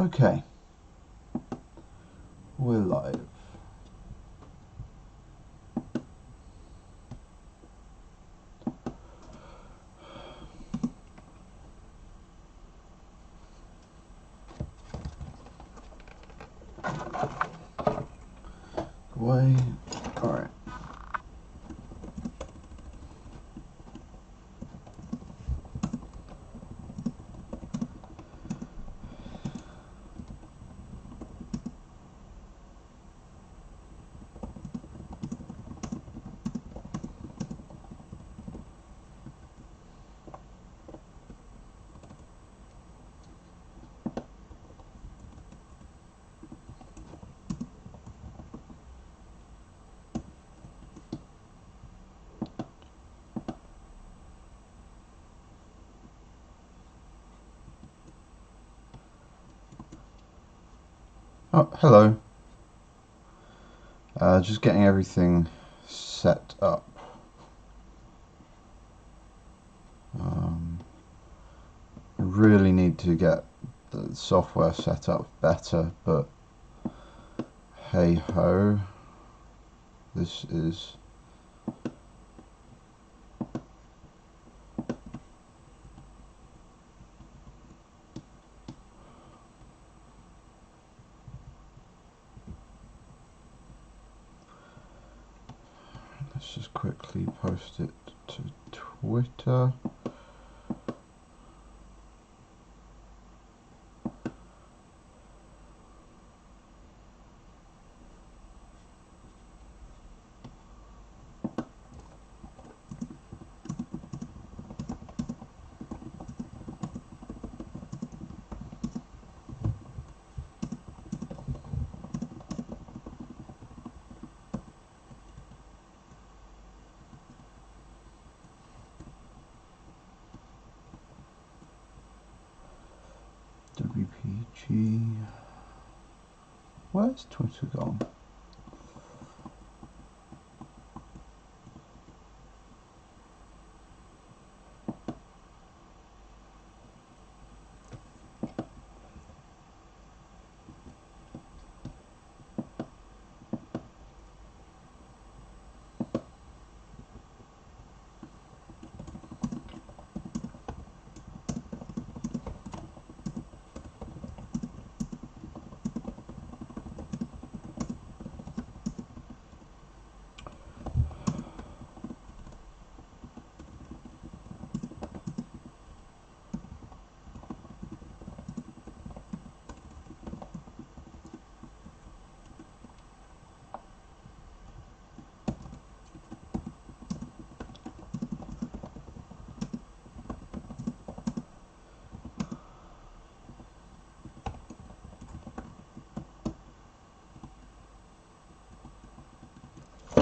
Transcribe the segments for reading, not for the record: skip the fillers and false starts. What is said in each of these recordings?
Okay, we're live. Way, all right. Oh, hello. Just getting everything set up. I really need to get the software set up better, but hey ho, this is let's just quickly post it to Twitter. WPG. Where's Twitter gone?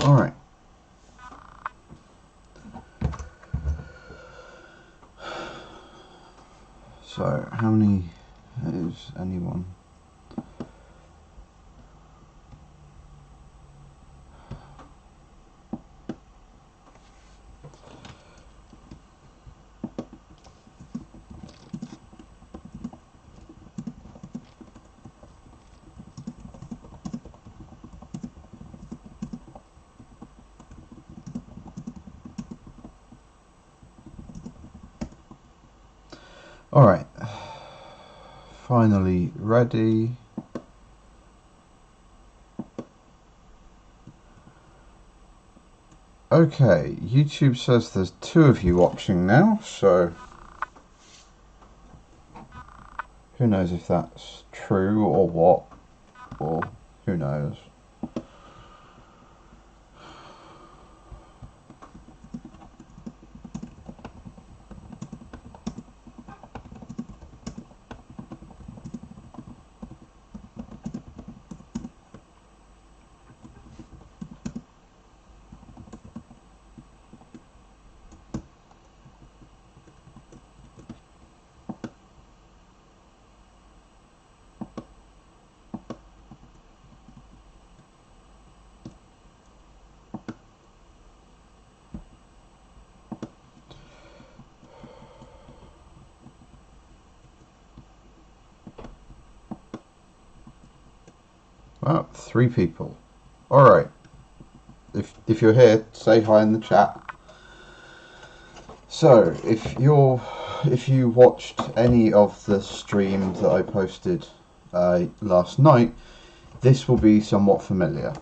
All right. So, how many is anyone? All right. Finally ready. Okay, YouTube says there's 2 of you watching now, so who knows if that's true or what, or who knows. Wow, 3 people. Alright. If you're here, say hi in the chat. So, if you watched any of the streams that I posted last night, this will be somewhat familiar.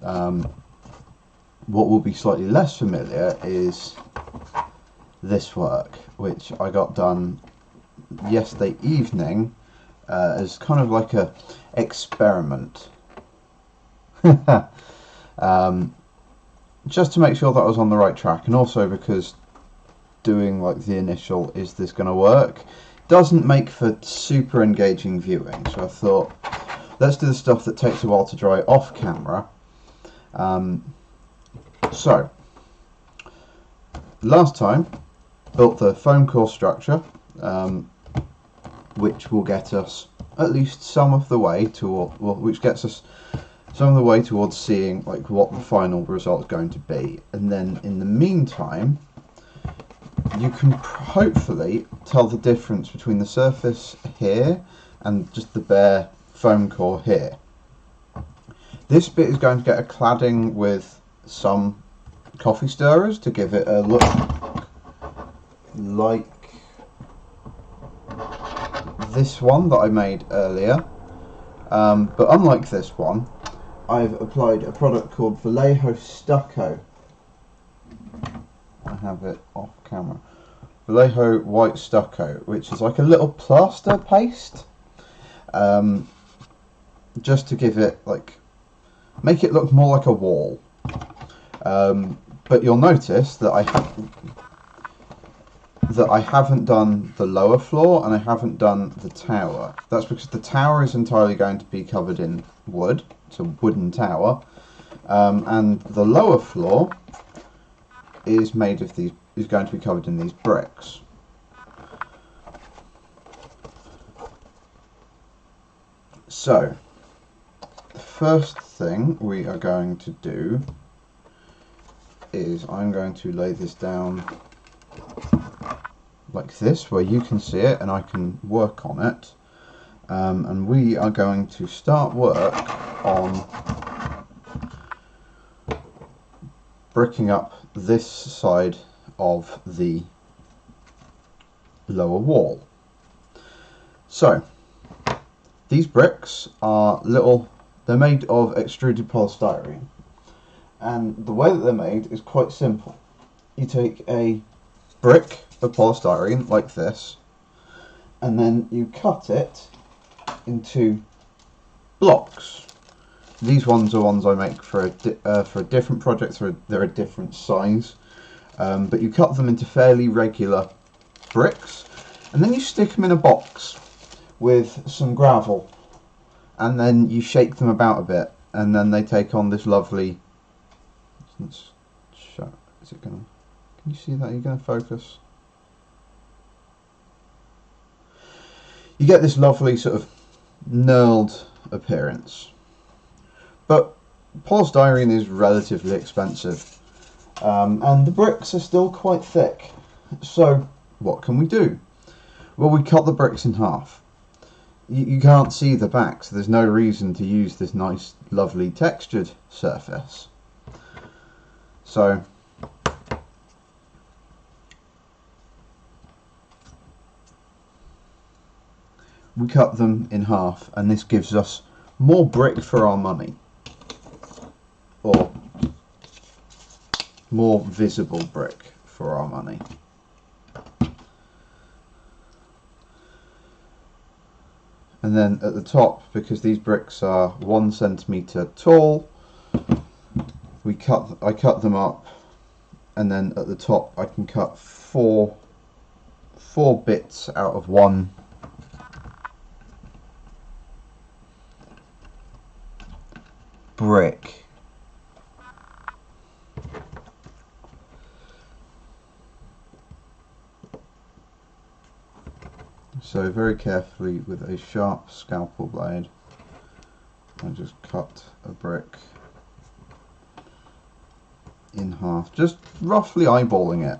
What will be slightly less familiar is this work, which I got done yesterday evening as kind of like a experiment. Just to make sure that I was on the right track, and also because doing like the initial "is this going to work" doesn't make for super engaging viewing, so I thought let's do the stuff that takes a while to dry off camera. So last time built the foam core structure, which will get us at least some of the way towards seeing like what the final result is going to be, and then in the meantime you can hopefully tell the difference between the surface here and just the bare foam core here. This bit is going to get a cladding with some coffee stirrers to give it a look like this one that I made earlier, but unlike this one, I've applied a product called Vallejo Stucco. I have it off camera. Vallejo White Stucco, which is like a little plaster paste, just to give it make it look more like a wall. But you'll notice that I haven't done the lower floor and I haven't done the tower. That's because the tower is entirely going to be covered in wood. It's a wooden tower, and the lower floor is going to be covered in these bricks. So the first thing we are going to do is I'm going to lay this down like this, where you can see it and I can work on it, and we are going to start work on bricking up this side of the lower wall. So these bricks are they're made of extruded polystyrene, and the way that they're made is quite simple. You take a brick of polystyrene like this, and then you cut it into blocks. These ones are ones I make for a different project, so they're a different size, but you cut them into fairly regular bricks, and then you stick them in a box with some gravel, and then you shake them about a bit, and then they take on this lovely. Let's show. Is it gonna? Can you see that? Are you gonna focus? You get this lovely sort of knurled appearance. But polystyrene is relatively expensive, and the bricks are still quite thick. So what can we do? Well, we cut the bricks in half. You can't see the back, so there's no reason to use this nice, lovely textured surface. So we cut them in half, and this gives us more brick for our money, or more visible brick for our money. And then at the top, because these bricks are 1 centimetre tall, I cut them up, and then at the top I can cut four bits out of one brick. So very carefully with a sharp scalpel blade, I just cut a brick in half, just roughly eyeballing it.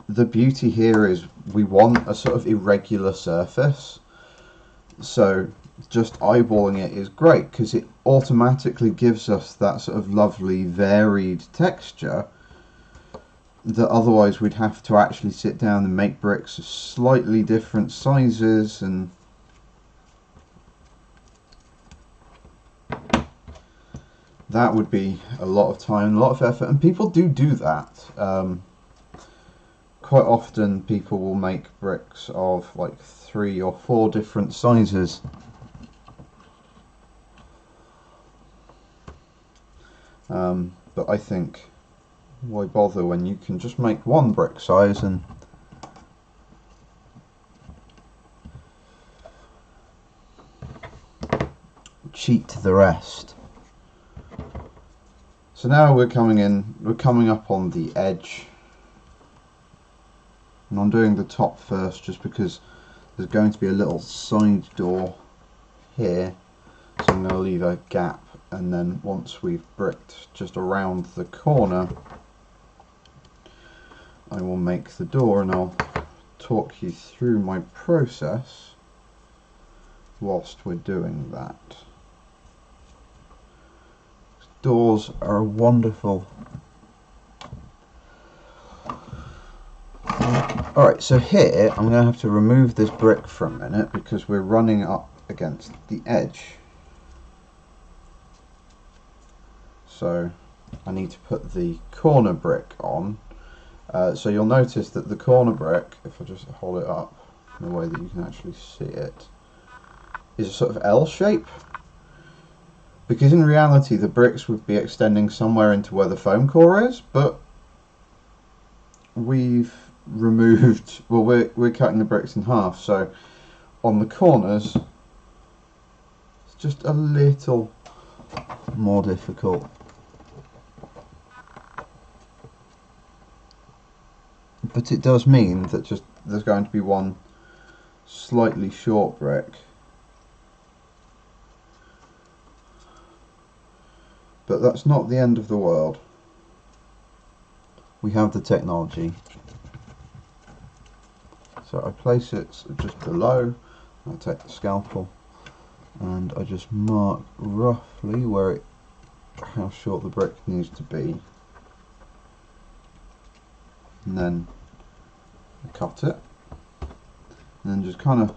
The beauty here is we want a sort of irregular surface, so just eyeballing it is great because it automatically gives us that sort of lovely varied texture that otherwise we'd have to actually sit down and make bricks of slightly different sizes, and that would be a lot of time, a lot of effort, and people do that. Quite often people will make bricks of like 3 or 4 different sizes. But I think, why bother when you can just make one brick size and cheat the rest. So now we're coming up on the edge, and I'm doing the top first just because there's going to be a little side door here, so I'm going to leave a gap, and then once we've bricked just around the corner I will make the door, and I'll talk you through my process whilst we're doing that. Doors are wonderful. Alright, so here I'm going to have to remove this brick for a minute because we're running up against the edge. So I need to put the corner brick on. So you'll notice that the corner brick, if I just hold it up in a way that you can actually see it, is a sort of L shape. Because in reality the bricks would be extending somewhere into where the foam core is, but we've removed, well, we're cutting the bricks in half, so on the corners it's just a little more difficult. But it does mean that just there's going to be one slightly short brick. But that's not the end of the world. We have the technology. So I place it just below, I take the scalpel and I just mark roughly where how short the brick needs to be. And then I cut it. And then just kind of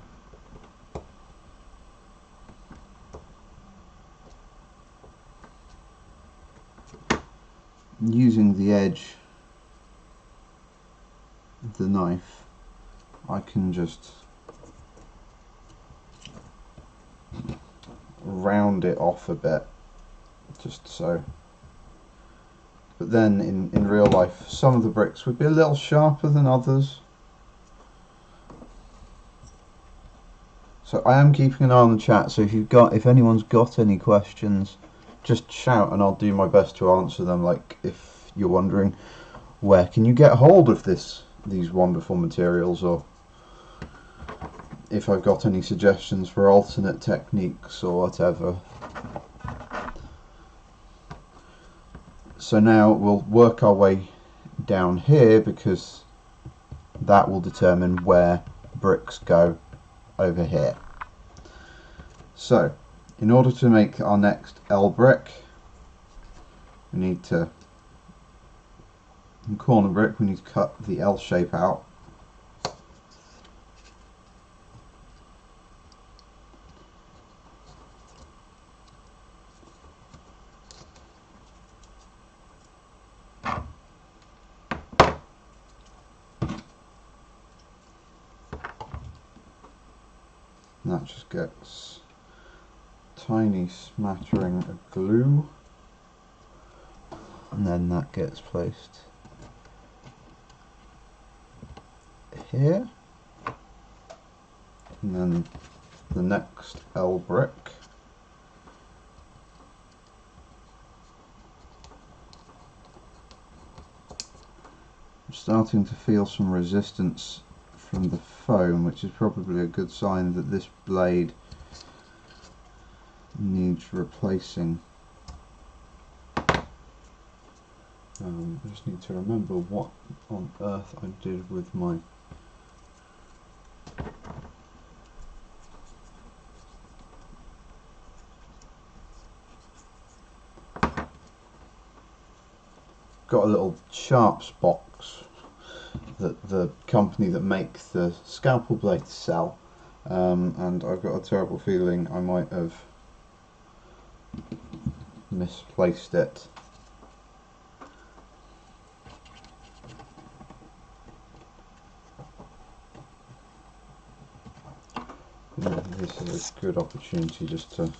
using the edge of the knife, I can just round it off a bit, just so. But then in real life, some of the bricks would be a little sharper than others. So I am keeping an eye on the chat, so if anyone's got any questions, just shout and I'll do my best to answer them. Like if you're wondering where can you get hold of these wonderful materials, or if I've got any suggestions for alternate techniques or whatever. So now we'll work our way down here because that will determine where bricks go over here. So in order to make our next L brick, we need to, in corner brick, we need to cut the L shape out. And that just gets a tiny smattering of glue, and then that gets placed here, and then the next L brick. I'm starting to feel some resistance from the foam, which is probably a good sign that this blade needs replacing. I just need to remember what on earth I did with my got a little sharps box that the company that makes the scalpel blades sell, and I've got a terrible feeling I might have misplaced it. This is a good opportunity just to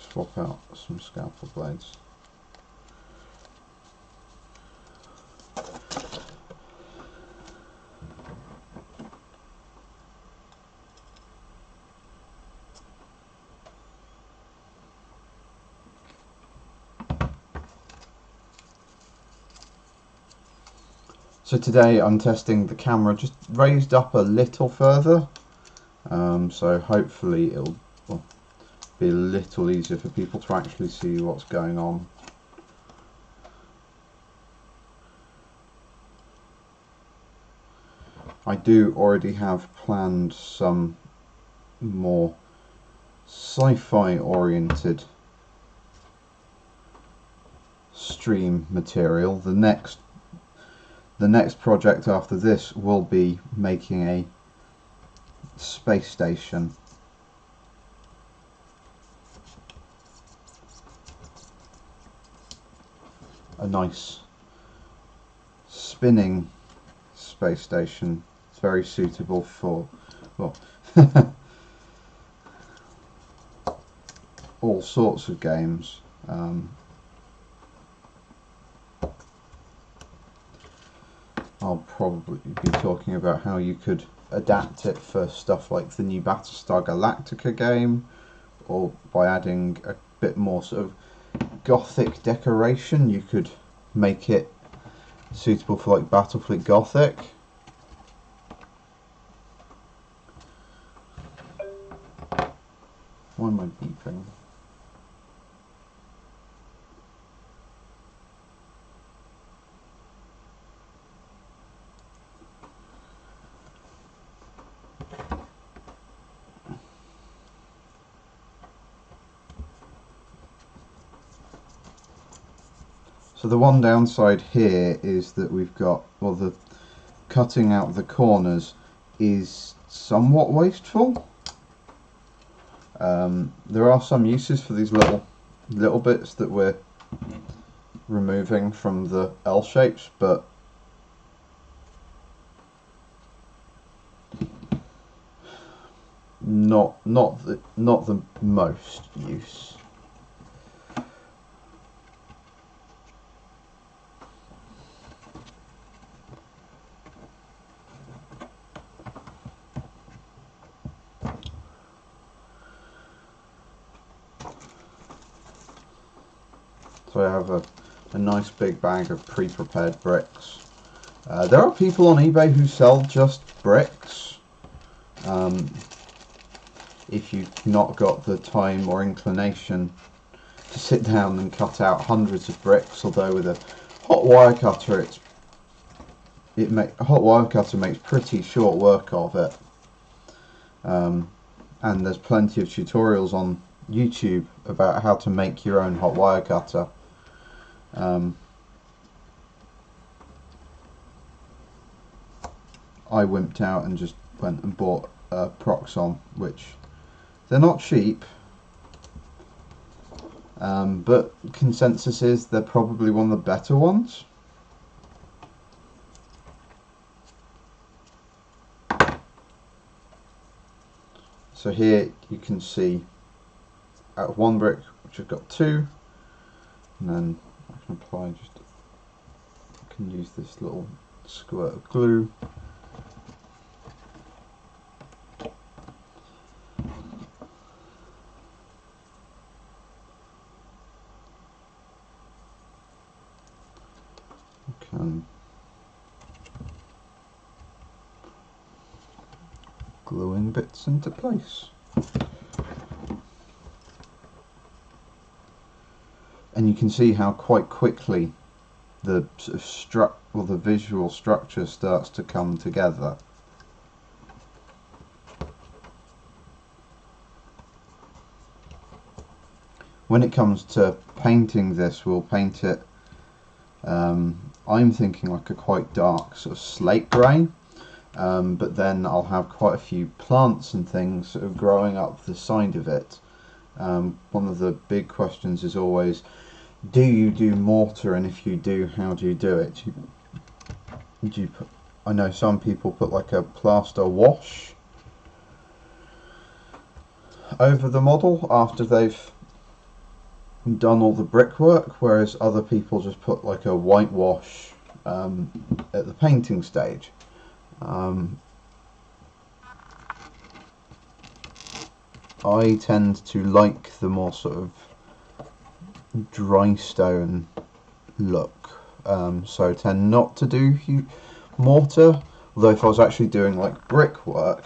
swap out some scalpel blades. So today I'm testing the camera just raised up a little further, so hopefully it'll be a little easier for people to actually see what's going on. I do already have planned some more sci-fi oriented stream material. The next project after this will be making a space station. A nice spinning space station. It's very suitable for, well, all sorts of games. I'll probably be talking about how you could adapt it for stuff like the new Battlestar Galactica game, or by adding a bit more sort of Gothic decoration, you could make it suitable for like Battlefleet Gothic. Why am I beeping? So the one downside here is that we've got, well, the cutting out the corners is somewhat wasteful. There are some uses for these little bits that we're removing from the L shapes, but not the most use. So I have a nice big bag of pre-prepared bricks. There are people on eBay who sell just bricks. If you've not got the time or inclination to sit down and cut out hundreds of bricks, although with a hot wire cutter a hot wire cutter makes pretty short work of it. And there's plenty of tutorials on YouTube about how to make your own hot wire cutter. I wimped out and just went and bought Proxon, which they're not cheap, but consensus is they're probably one of the better ones. So here you can see out of one brick, which I've got two, and then I can apply I can use this little squirt of glue. Gluing bits into place. And you can see how quite quickly the sort of the visual structure starts to come together. When it comes to painting this, we'll paint it, I'm thinking like a quite dark sort of slate grey, but then I'll have quite a few plants and things sort of growing up the side of it. One of the big questions is always, do you do mortar, and if you do, how do you do it? Do you put, I know some people put like a plaster wash over the model after they've done all the brickwork, whereas other people just put like a whitewash at the painting stage. I tend to like the more sort of dry stone look, so I tend not to do mortar, although if I was actually doing like brickwork,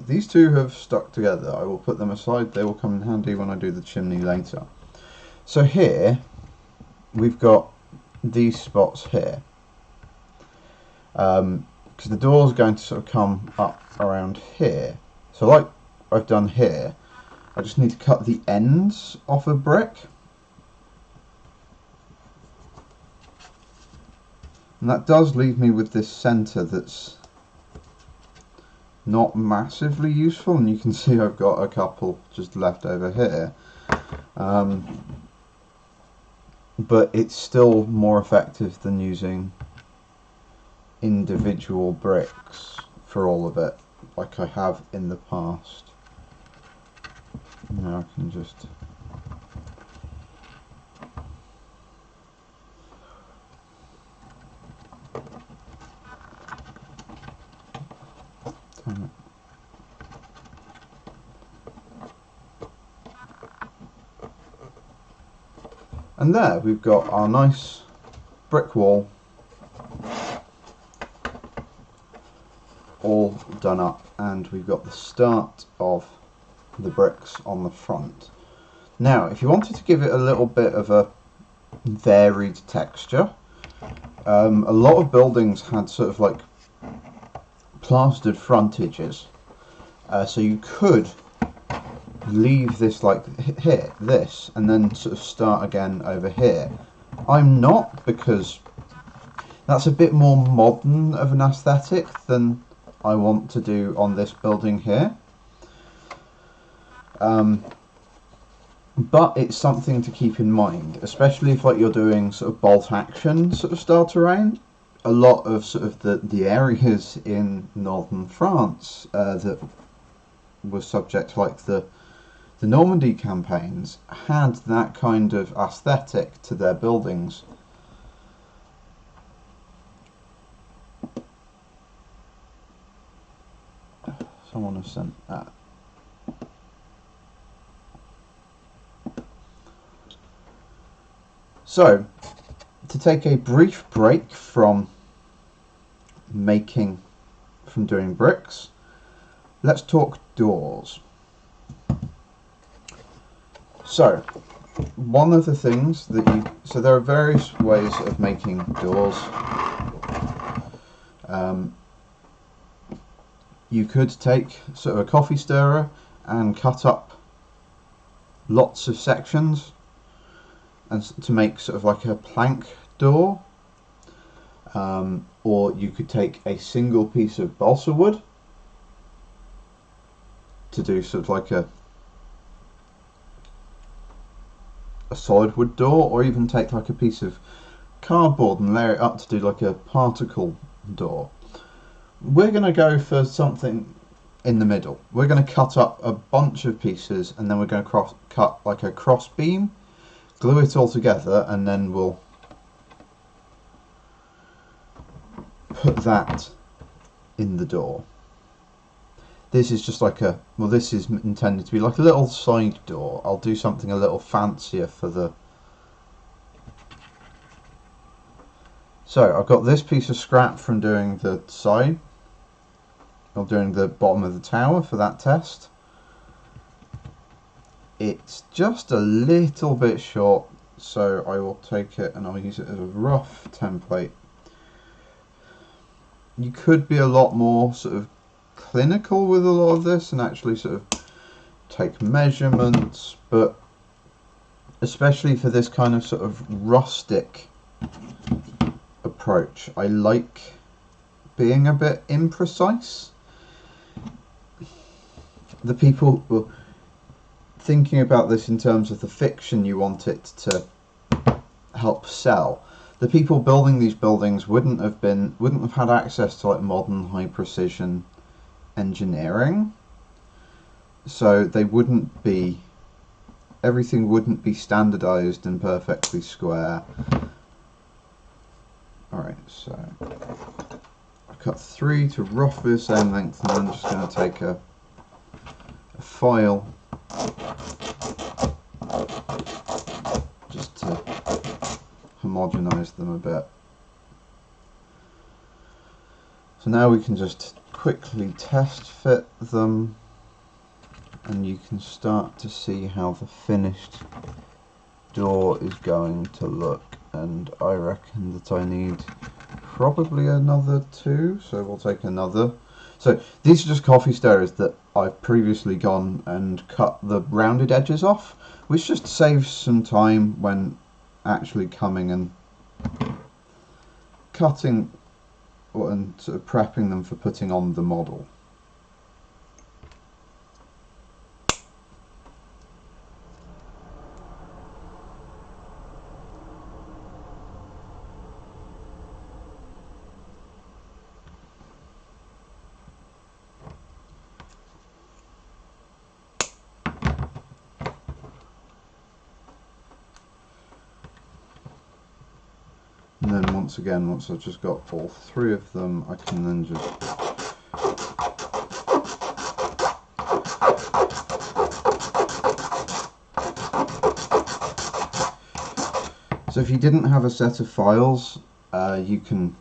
these two have stuck together. I will put them aside, they will come in handy when I do the chimney later. So here we've got these spots here, because the door is going to sort of come up around here. So like I've done here, I just need to cut the ends off a brick, and that does leave me with this centre that's not massively useful, and you can see I've got a couple just left over here, but it's still more effective than using individual bricks for all of it like I have in the past. Now I can just damn it. And there we've got our nice brick wall all done up, and we've got the start of the bricks on the front. Now if you wanted to give it a little bit of a varied texture, a lot of buildings had sort of like plastered frontages, so you could leave this like here, this, and then sort of start again over here. I'm not, because that's a bit more modern of an aesthetic than I want to do on this building here. But it's something to keep in mind, especially if like you're doing sort of bolt action sort of style terrain. A lot of sort of the areas in northern France that were subject to like the Normandy campaigns had that kind of aesthetic to their buildings. Someone has sent that. So, to take a brief break from doing bricks, let's talk doors. So, one of the things that so there are various ways of making doors. You could take sort of a coffee stirrer and cut up lots of sections and to make sort of like a plank door, or you could take a single piece of balsa wood to do sort of like a solid wood door, or even take like a piece of cardboard and layer it up to do like a particle door. We're going to go for something in the middle. We're going to cut up a bunch of pieces, and then we're going to cut like a cross beam, glue it all together, and then we'll put that in the door. This is just like a, well, this is intended to be like a little side door. I'll do something a little fancier for the... So I've got this piece of scrap from doing the side, or doing the bottom of the tower for that test. It's just a little bit short, so I will take it and I'll use it as a rough template. You could be a lot more sort of clinical with a lot of this and actually sort of take measurements, but especially for this kind of sort of rustic approach, I like being a bit imprecise. The people were thinking about this in terms of the fiction you want it to help sell. The people building these buildings wouldn't have had access to like modern high precision engineering, so they wouldn't be, everything wouldn't be standardized and perfectly square. Alright, so I cut 3 to roughly the same length, and I'm just going to take a file just to homogenize them a bit. So now we can just quickly test fit them, and you can start to see how the finished door is going to look, and I reckon that I need probably another 2, so we'll take another. So these are just coffee stirrers that I've previously gone and cut the rounded edges off, which just saves some time when actually coming and cutting and sort of prepping them for putting on the model. And then once again, once I've just got all 3 of them, I can then just so if you didn't have a set of files, you can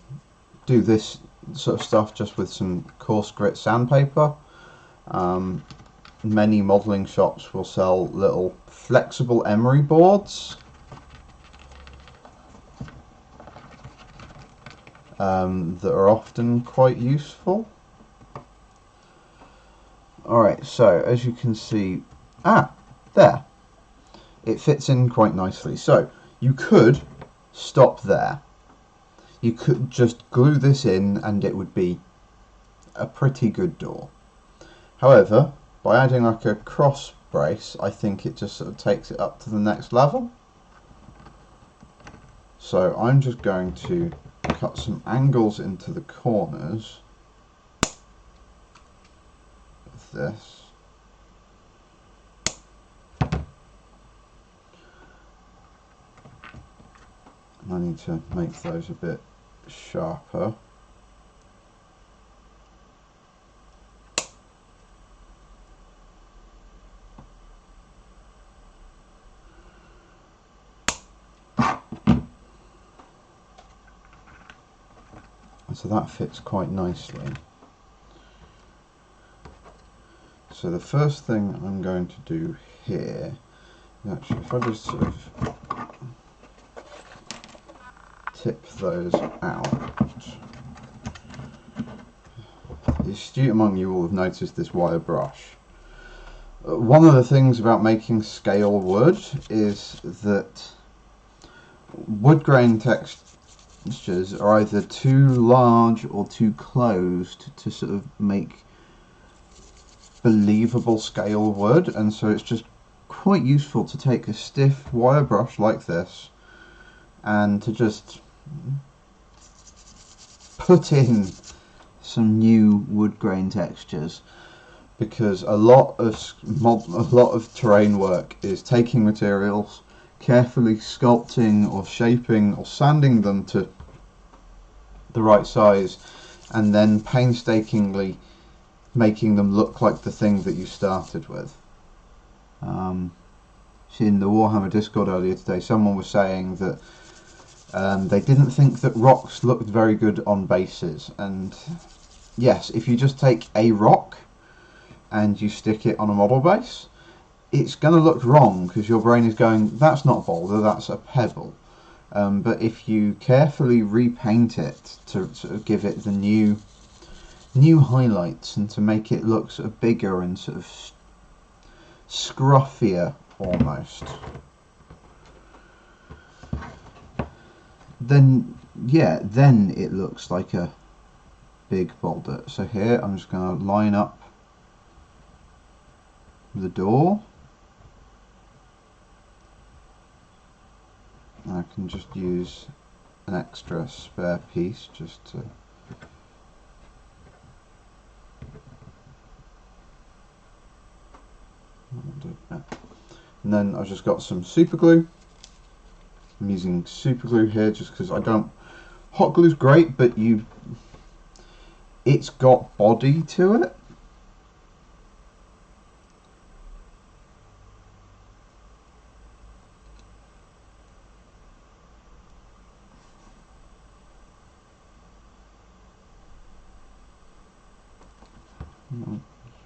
do this sort of stuff just with some coarse grit sandpaper. Many modelling shops will sell little flexible emery boards that are often quite useful. Alright, so as you can see, there, it fits in quite nicely. So you could stop there. You could just glue this in and it would be a pretty good door. However, by adding like a cross brace, I think it just sort of takes it up to the next level. So I'm just going to cut some angles into the corners of this. And I need to make those a bit sharper. So that fits quite nicely. So the first thing I'm going to do here, actually if I just sort of tip those out. The astute among you will have noticed this wire brush. One of the things about making scale wood is that wood grain textures are either too large or too closed to sort of make believable scale wood, and so it's just quite useful to take a stiff wire brush like this and to just put in some new wood grain textures, because a lot of terrain work is taking materials, carefully sculpting or shaping or sanding them to the right size, and then painstakingly making them look like the thing that you started with. In the Warhammer Discord earlier today, someone was saying that they didn't think that rocks looked very good on bases, and yes, if you just take a rock and you stick it on a model base, it's going to look wrong because your brain is going, that's not a boulder, that's a pebble. But if you carefully repaint it to sort of give it the new new highlights and to make it look sort of bigger and sort of scruffier almost. Then it looks like a big boulder. So here I'm just going to line up the door. I can just use an extra spare piece just to and then I've just got some super glue. I'm using super glue here just because I don't, hot glue's great, but it's got body to it.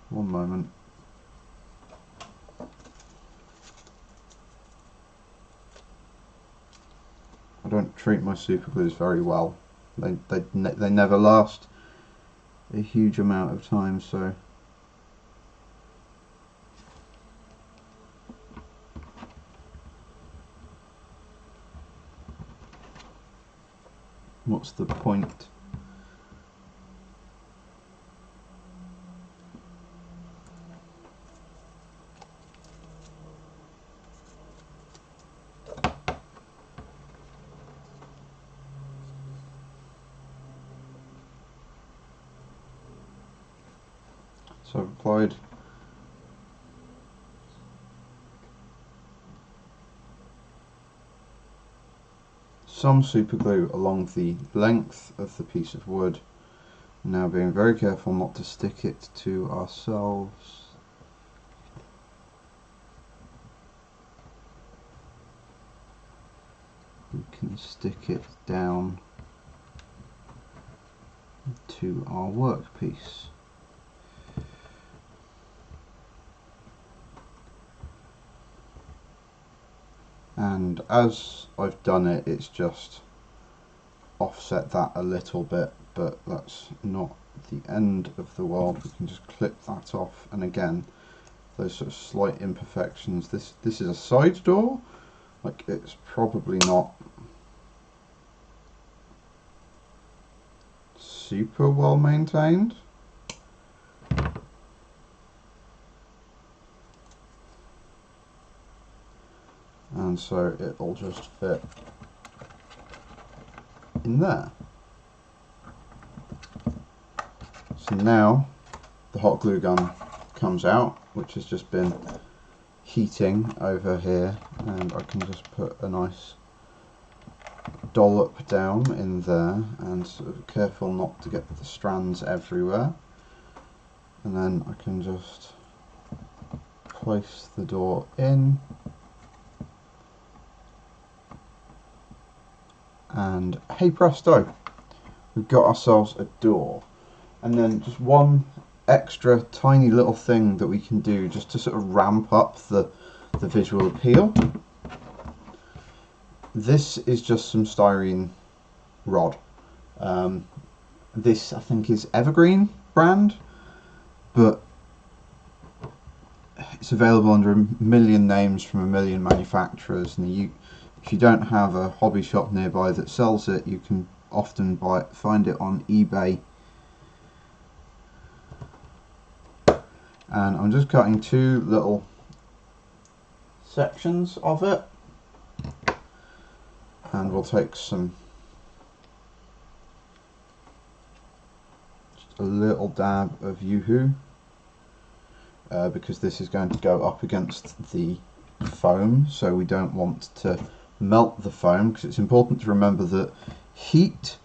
One moment. I don't treat my super glues very well. They never last a huge amount of time, so what's the point? So I've applied some super glue along the length of the piece of wood, now being very careful not to stick it to ourselves. We can stick it down to our workpiece. And as I've done it, it's just offset that a little bit, but that's not the end of the world. We can just clip that off, and again, those sort of slight imperfections. This is a side door, like it's probably not super well maintained. And so it'll just fit in there. So now the hot glue gun comes out, which has just been heating over here, and I can just put a nice dollop down in there and sort of careful not to get the strands everywhere, and then I can just place the door in. And hey presto, we've got ourselves a door. And then just one extra tiny little thing that we can do just to sort of ramp up the visual appeal. This is just some styrene rod. This I think is Evergreen brand, but it's available under a million names from a million manufacturers, and if you don't have a hobby shop nearby that sells it, you can often find it on eBay. And I'm just cutting two little sections of it, and we'll take just a little dab of Yoo-hoo, because this is going to go up against the foam, so we don't want to melt the foam, because it's important to remember that heat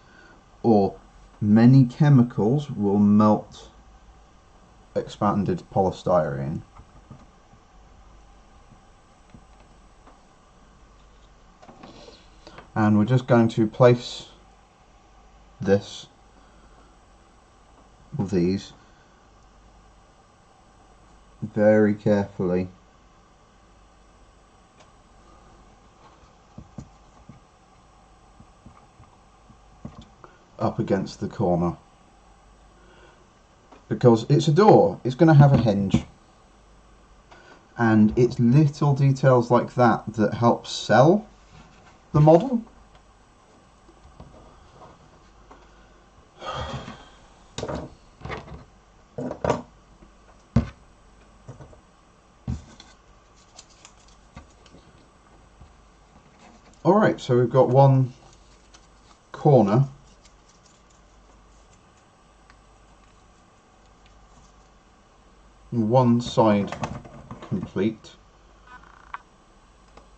or many chemicals will melt expanded polystyrene. And we're just going to place these very carefully up against the corner. because it's a door. It's going to have a hinge. And it's little details like that that help sell the model. Alright, so we've got one corner and one side complete,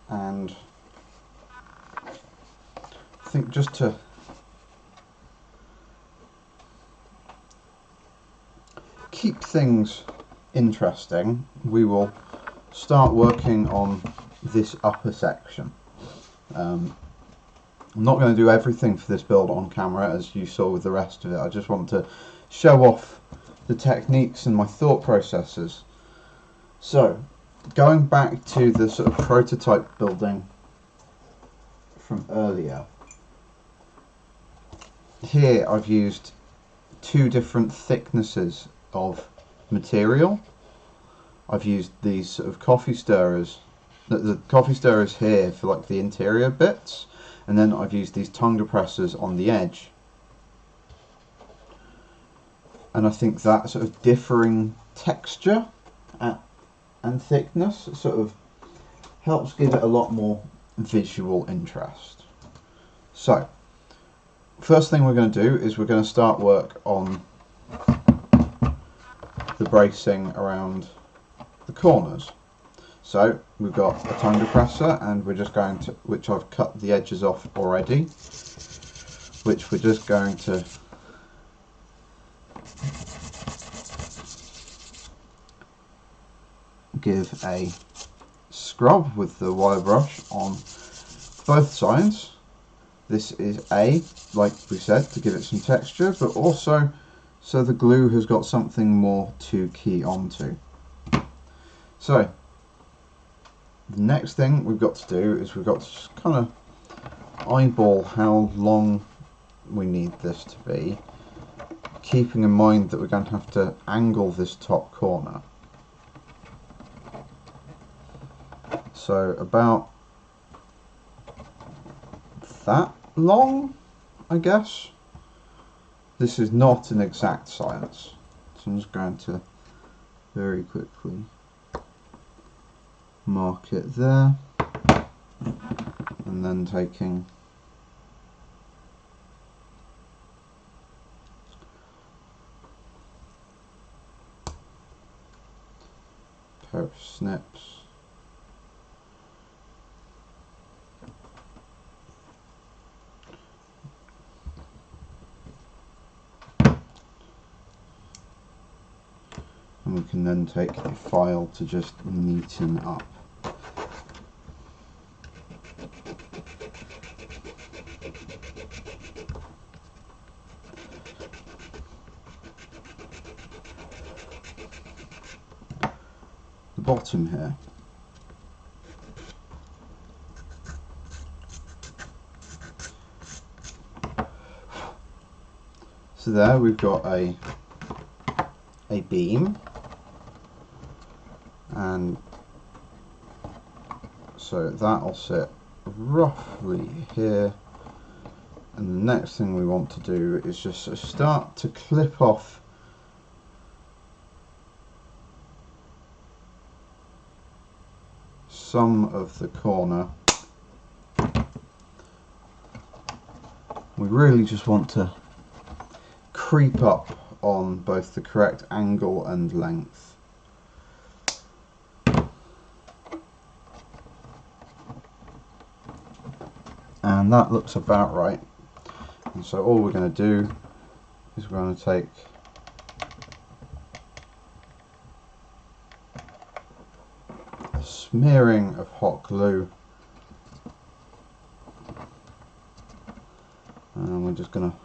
and I think just to keep things interesting, we will start working on this upper section. I'm not going to do everything for this build on camera as you saw with the rest of it. I just want to show off the techniques and my thought processes. So, going back to the sort of prototype building from earlier, here I've used two different thicknesses of material. I've used these sort of coffee stirrers. The coffee stirrers here for like the interior bits, and then I've used these tongue depressors on the edge. And I think that sort of differing texture and thickness sort of helps give it a lot more visual interest. So, first thing we're going to do is we're going to start work on the bracing around the corners. So we've got a tongue depressor, and we're just going to, which I've cut the edges off already, which we're just going to give a scrub with the wire brush on both sides. This is like we said, to give it some texture, but also so the glue has got something more to key onto. So the next thing we've got to do is we've got to just kind of eyeball how long we need this to be, keeping in mind that we're going to have to angle this top corner. So about that long, I guess. This is not an exact science, so I'm just going to very quickly mark it there, and then taking a pair of snips. And we can then take the file to just neaten up. The bottom here. So there we've got a beam, and so that'll sit roughly here, and the next thing we want to do is just start to clip off some of the corner. We really just want to creep up on both the correct angle and length. And that looks about right. And so all we're going to do is we're going to take a smearing of hot glue, and we're just going to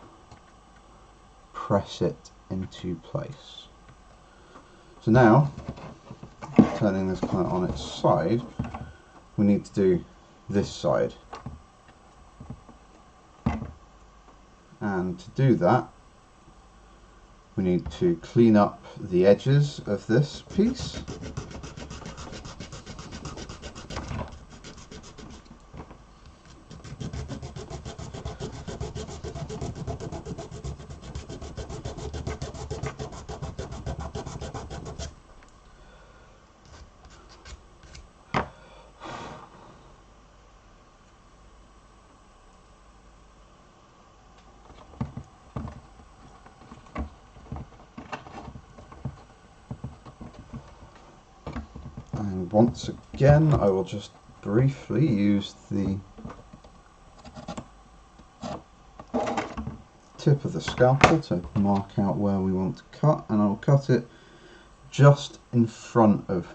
press it into place. So now, turning this kind of on its side, we need to do this side. And to do that, we need to clean up the edges of this piece. And once again, I will just briefly use the tip of the scalpel to mark out where we want to cut, and I'll cut it just in front of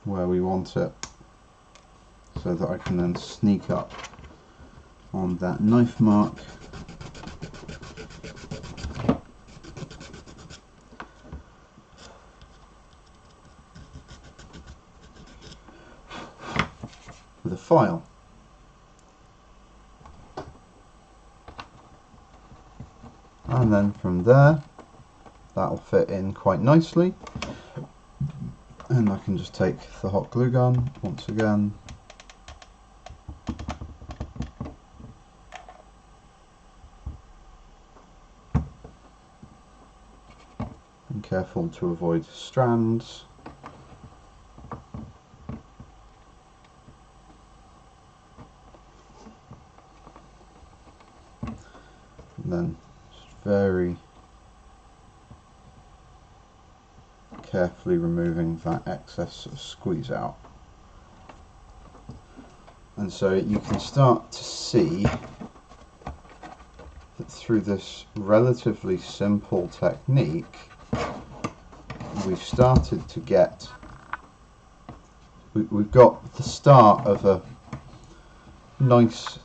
where we want it, so that I can then sneak up on that knife mark with a file. And then from there, that'll fit in quite nicely. And I can just take the hot glue gun once again, and careful to avoid strands. And then just very carefully removing that excess of squeeze out. And so you can start to see that through this relatively simple technique, we've started to get, we've got the start of a nice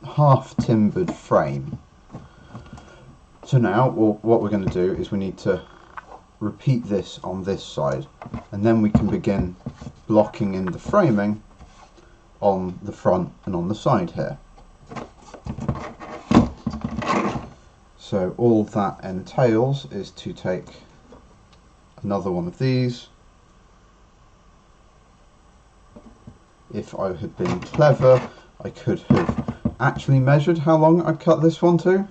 half timbered frame. So now what we're going to do is we need to repeat this on this side, and then we can begin blocking in the framing on the front and on the side here. So all that entails is to take another one of these. If I had been clever, I could have actually measured how long I cut this one to.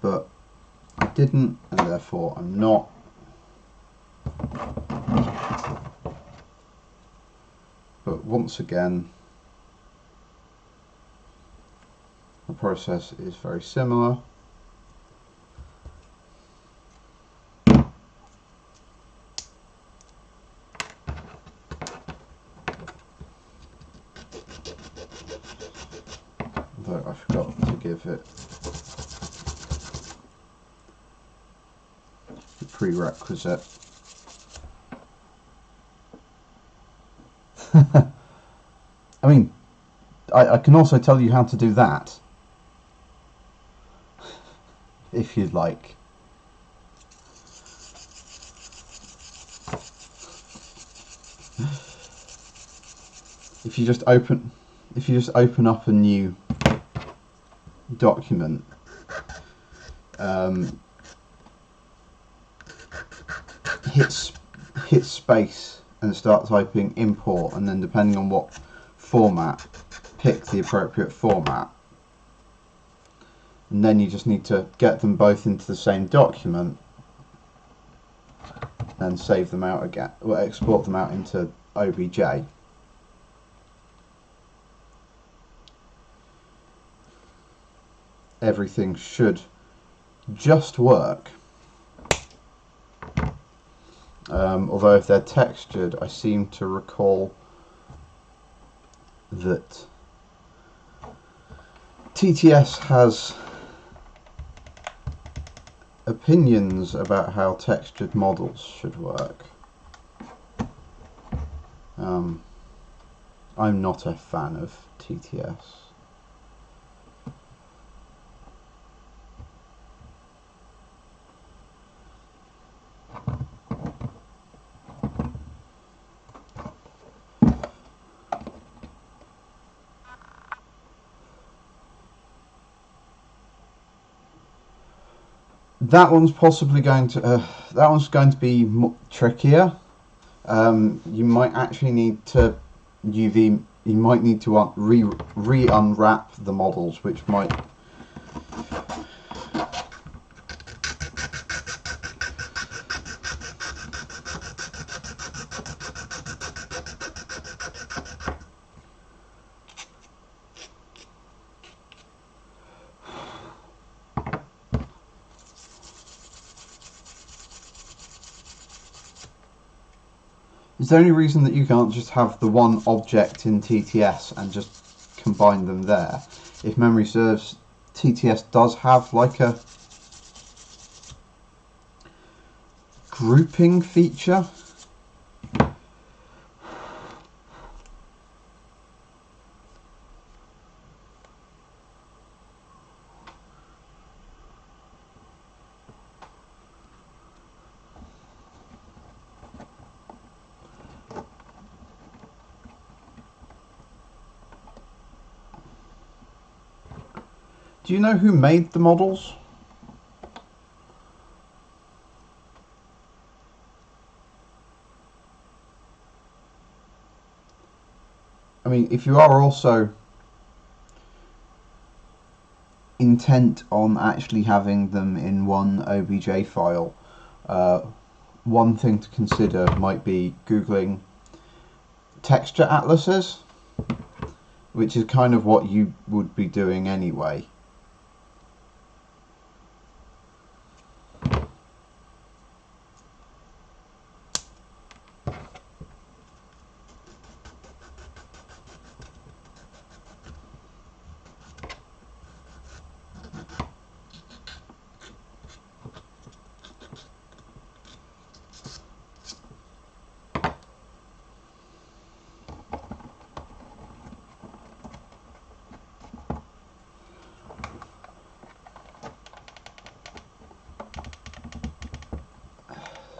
But I didn't, and therefore I'm not. But once again, the process is very similar. Though I forgot to give it the prerequisite. I mean, I can also tell you how to do that, if you'd like. If you just open up a new document, hit space and start typing import, and then depending on what format, pick the appropriate format, and then you just need to get them both into the same document and save them out again, or export them out into OBJ. Everything should just work. Although if they're textured, I seem to recall that TTS has opinions about how textured models should work. I'm not a fan of TTS. That one's possibly going to be trickier. You might actually need to re-unwrap the models, which might. Is there any reason that you can't just have the one object in TTS and just combine them there? If memory serves, TTS does have like a grouping feature. Do you know who made the models? I mean, if you are also intent on actually having them in one OBJ file, one thing to consider might be Googling texture atlases, which is kind of what you would be doing anyway.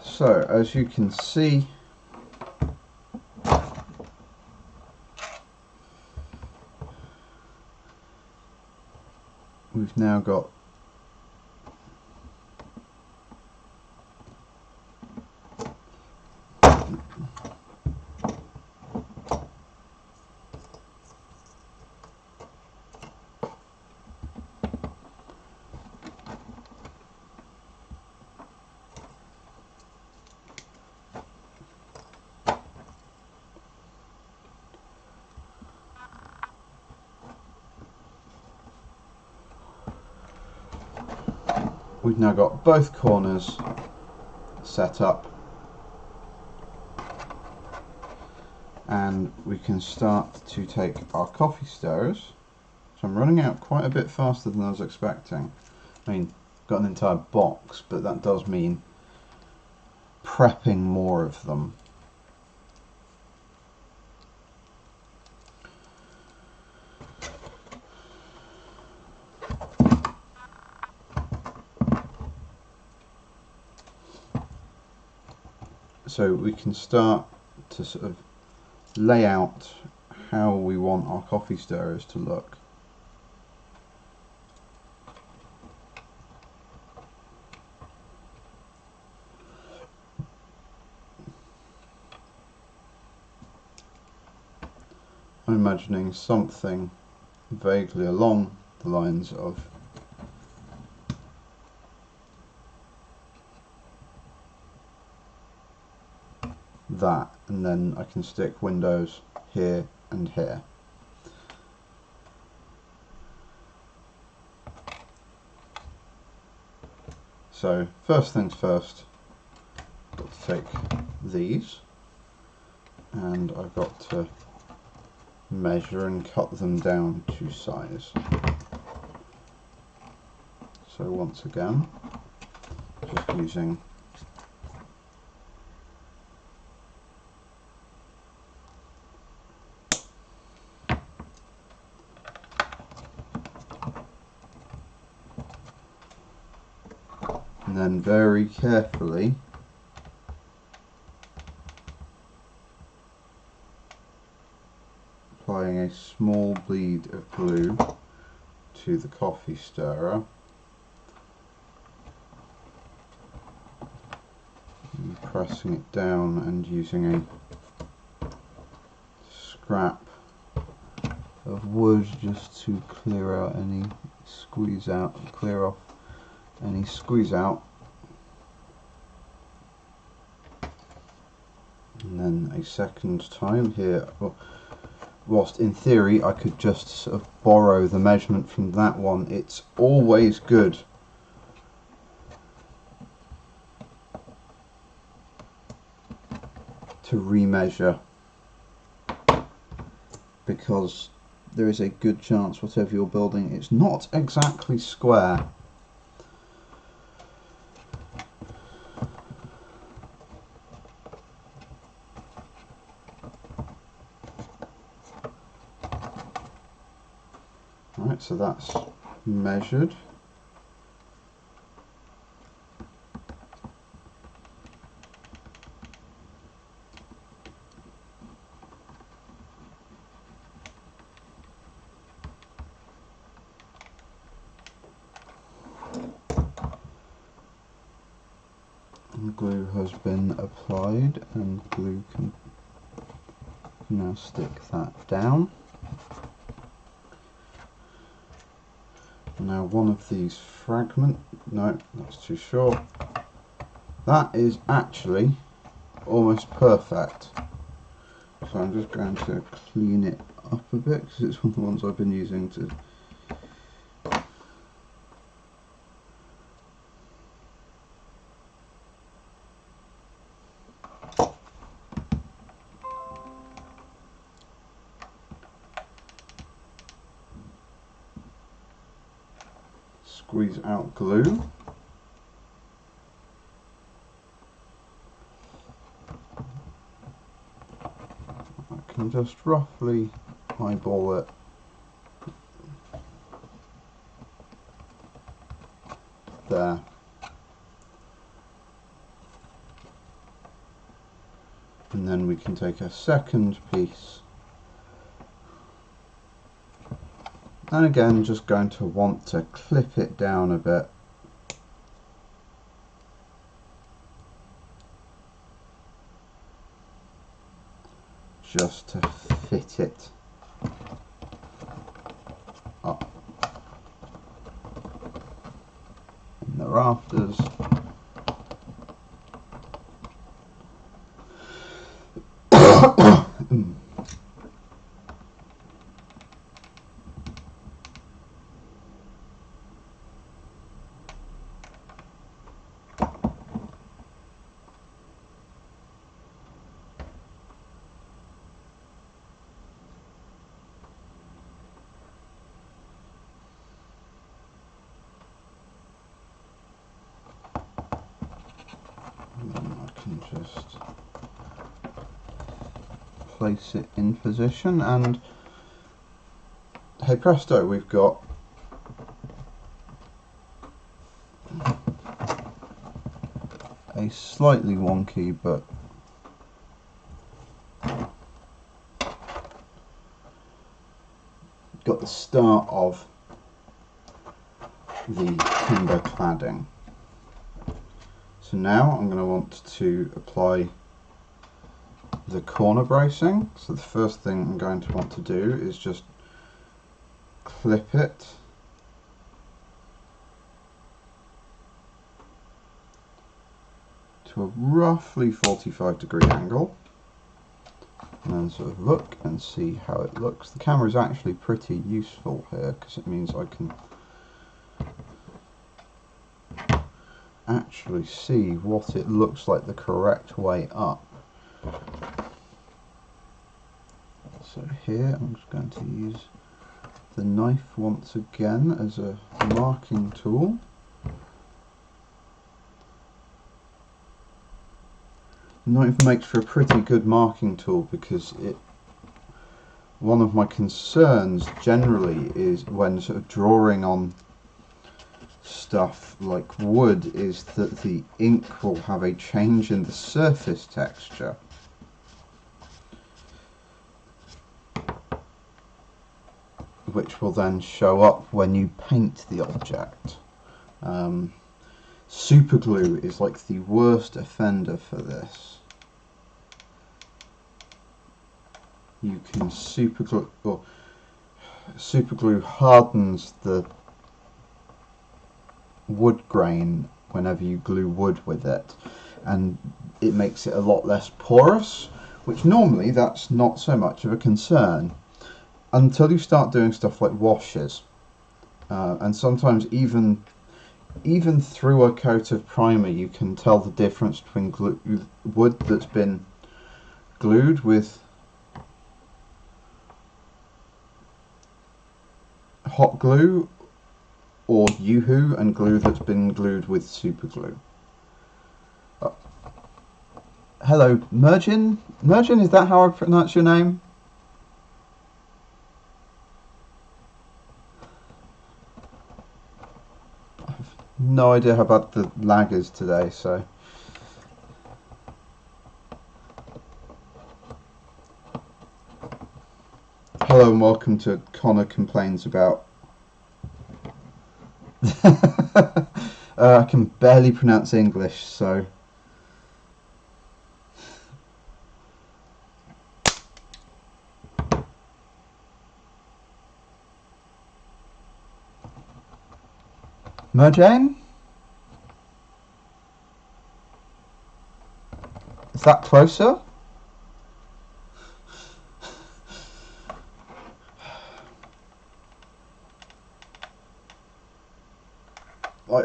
So, as you can see, we've now got both corners set up, and we can start to take our coffee stirrers. So I'm running out quite a bit faster than I was expecting. I mean, got an entire box, but that does mean prepping more of them. So we can start to sort of lay out how we want our coffee stirrers to look. I'm imagining something vaguely along the lines of that, and then I can stick windows here and here. So first things first, I've got to take these, and I've got to measure and cut them down to size. So once again, just using then very carefully applying a small bead of glue to the coffee stirrer, and pressing it down and using a scrap of wood just to clear off any squeeze out. And then a second time here, whilst in theory I could just sort of borrow the measurement from that one, it's always good to remeasure, because there is a good chance whatever you're building is not exactly square. Right, so that's measured. And glue has been applied, and glue can now stick that down. Now one of these no, that's too short. That is actually almost perfect. So I'm just going to clean it up a bit because it's one of the ones I've been using to squeeze out glue. I can just roughly eyeball it there. And then we can take a second piece, and again just going to want to clip it down a bit. Just to fit it up in the rafters. Just place it in position, and hey presto, we've got a slightly wonky but got the start of the timber cladding. So now I'm going to want to apply the corner bracing. So the first thing I'm going to want to do is just clip it to a roughly 45-degree angle, and then sort of look and see how it looks. The camera is actually pretty useful here because it means I can actually see what it looks like the correct way up. So here I'm just going to use the knife once again as a marking tool. The knife makes for a pretty good marking tool because one of my concerns generally is when sort of drawing on stuff like wood is that the ink will have a change in the surface texture. Which will then show up when you paint the object. Super glue is like the worst offender for this. You can super glue hardens the wood grain whenever you glue wood with it, and it makes it a lot less porous, which normally that's not so much of a concern until you start doing stuff like washes, and sometimes even through a coat of primer you can tell the difference between wood that's been glued with hot glue or Yoo-hoo and glue that's been glued with super glue. Hello, Mergin? Mergin, is that how I pronounce your name? No idea how bad the lag is today, so hello and welcome to Connor Complains About. I can barely pronounce English, so Merjane? Is that closer?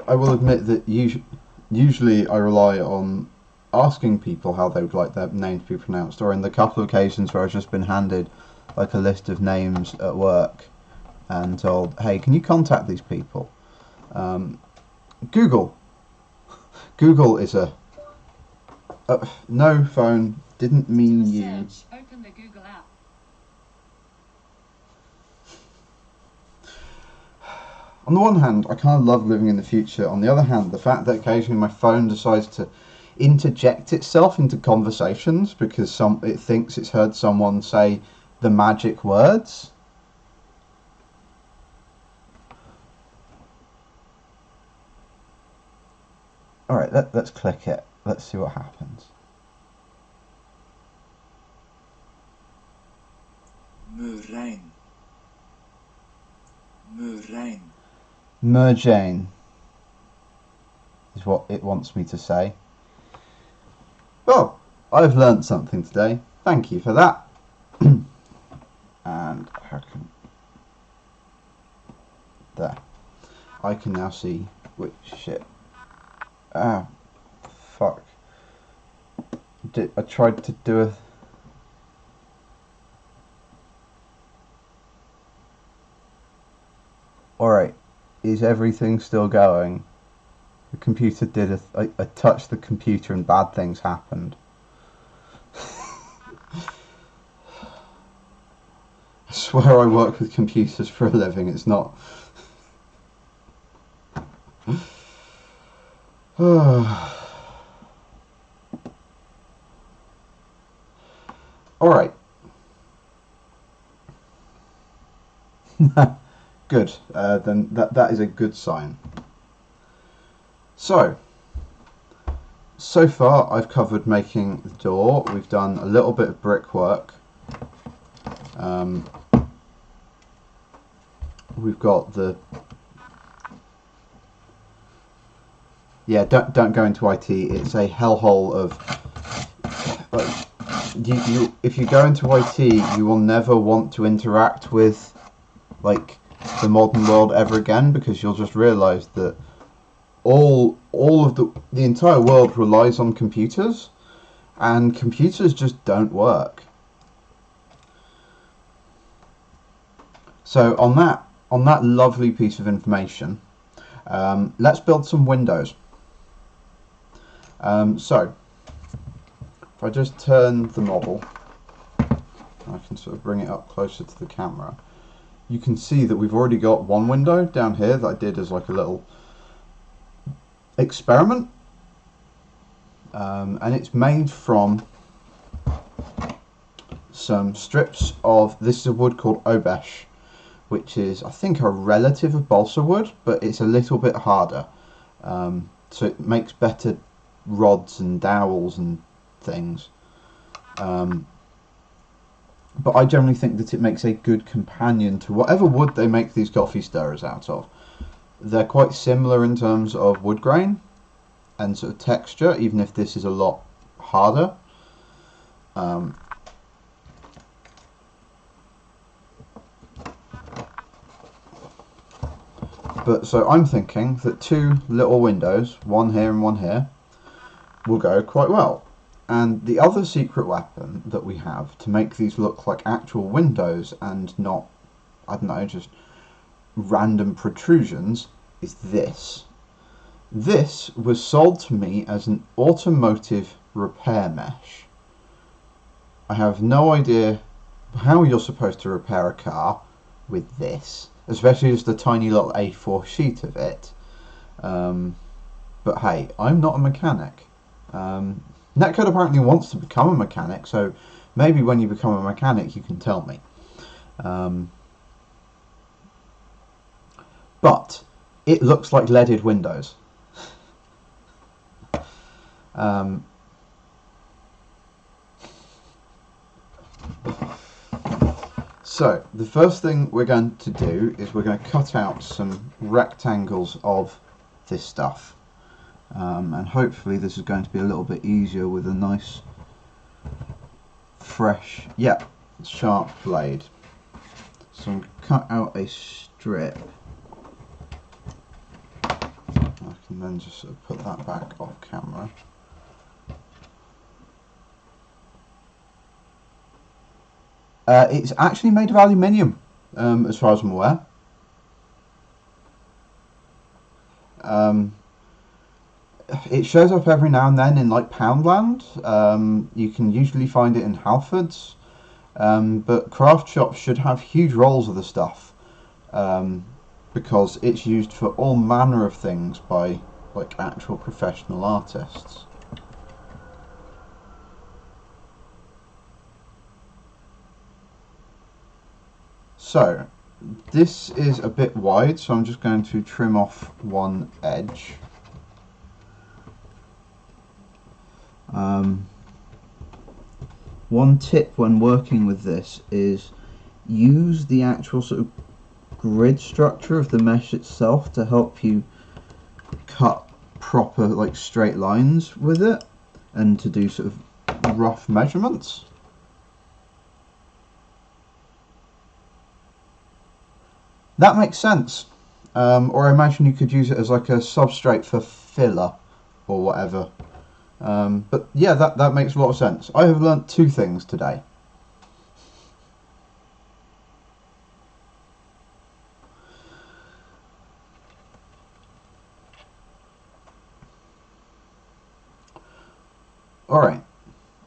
I will admit that usually I rely on asking people how they would like their name to be pronounced, or in the couple of occasions where I've just been handed like a list of names at work and told, hey, can you contact these people? Google is a no phone, didn't mean you. Open the Google app. On the one hand, I kind of love living in the future. On the other hand, the fact that occasionally my phone decides to interject itself into conversations because it thinks it's heard someone say the magic words. Alright, let's click it. Let's see what happens. Merjane is what it wants me to say. Well, I've learnt something today. Thank you for that. And how can... There. I can now see which shit. Ah, fuck. I tried to do a... Alright, is everything still going? The computer did I touched the computer and bad things happened. I swear I work with computers for a living, it's not... Alright. Good. Then that is a good sign. So far I've covered making the door. We've done a little bit of brickwork. We've got the... Yeah, don't go into IT. It's a hellhole of... if you go into IT, you will never want to interact with like the modern world ever again, because you'll just realise that all of the entire world relies on computers, and computers just don't work. So on that lovely piece of information, let's build some windows. So if I just turn the model, I can sort of bring it up closer to the camera. You can see that we've already got one window down here that I did as like a little experiment, and it's made from some strips of, this is a wood called obesh, which is, I think, a relative of balsa wood, but it's a little bit harder, so it makes better rods and dowels and things. But I generally think that it makes a good companion to whatever wood they make these coffee stirrers out of. They're quite similar in terms of wood grain and sort of texture, even if this is a lot harder. But so I'm thinking that 2 little windows, one here and one here, will go quite well. And the other secret weapon that we have to make these look like actual windows and not, I don't know, just random protrusions is this. This was sold to me as an automotive repair mesh. I have no idea how you're supposed to repair a car with this, especially just a tiny little A4 sheet of it. But hey, I'm not a mechanic. Netcode apparently wants to become a mechanic, so maybe when you become a mechanic you can tell me. But it looks like leaded windows. So the first thing we're going to do is we're going to cut out some rectangles of this stuff. And hopefully this is going to be a little bit easier with a nice fresh, sharp blade. So I'm going to cut out a strip. I can then just sort of put that back off camera. It's actually made of aluminium, as far as I'm aware. It shows up every now and then in like Poundland. You can usually find it in Halfords, but craft shops should have huge rolls of the stuff, because it's used for all manner of things by like actual professional artists. So this is a bit wide, so I'm just going to trim off one edge. One tip when working with this is use the actual sort of grid structure of the mesh itself to help you cut proper like straight lines with it and to do sort of rough measurements. That makes sense. Or I imagine you could use it as like a substrate for filler or whatever. But yeah, that makes a lot of sense. I have learnt 2 things today. Alright,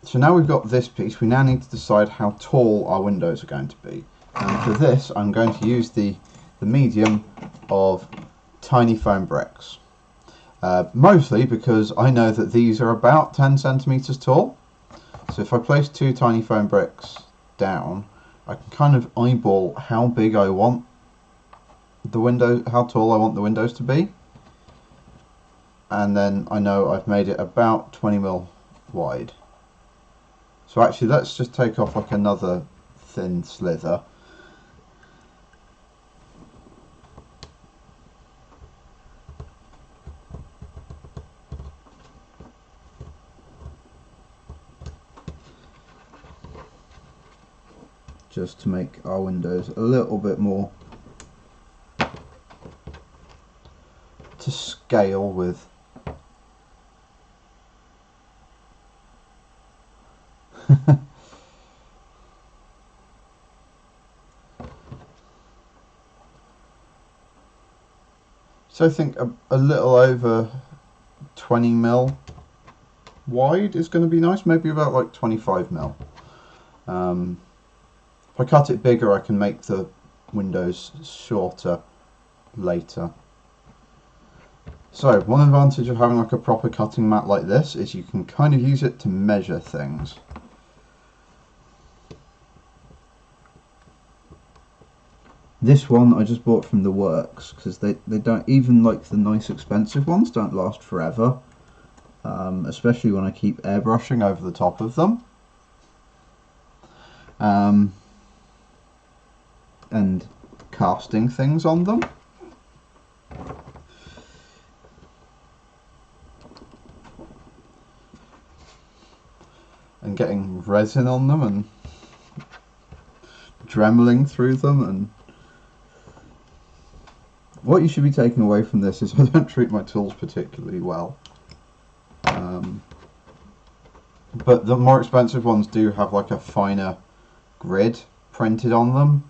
so now we've got this piece, we now need to decide how tall our windows are going to be. And for this, I'm going to use the medium of tiny foam bricks. Mostly because I know that these are about 10 centimeters tall. So if I place 2 tiny foam bricks down, I can kind of eyeball how big I want the window, how tall I want the windows to be. And then I know I've made it about 20 mil wide. So actually let's just take off like another thin slither. Just to make our windows a little bit more to scale with. So I think a little over 20 mil wide is going to be nice, maybe about like 25 mil. If I cut it bigger, I can make the windows shorter later. So one advantage of having like a proper cutting mat like this is you can kind of use it to measure things. This one I just bought from the works because they don't, even like the nice expensive ones don't last forever, especially when I keep airbrushing over the top of them. And casting things on them. And getting resin on them and dremeling through them. And what you should be taking away from this is I don't treat my tools particularly well. But the more expensive ones do have like a finer grid printed on them.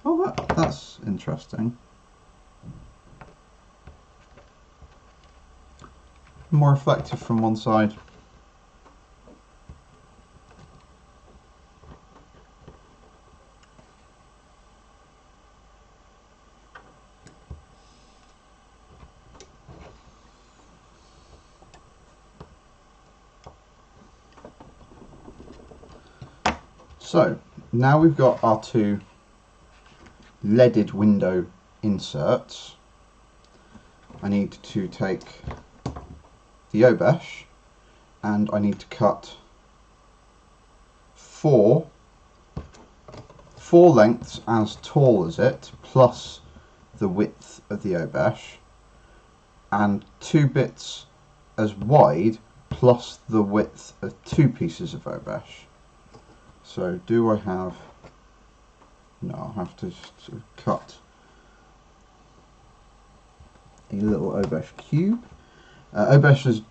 Oh, that's interesting. More reflective from one side. So now we've got our two leaded window inserts. I need to take the obesh and I need to cut four lengths as tall as it plus the width of the obesh, and 2 bits as wide plus the width of 2 pieces of obesh. So do I have... No, I'll have to sort of cut a little obesh cube. Obesh is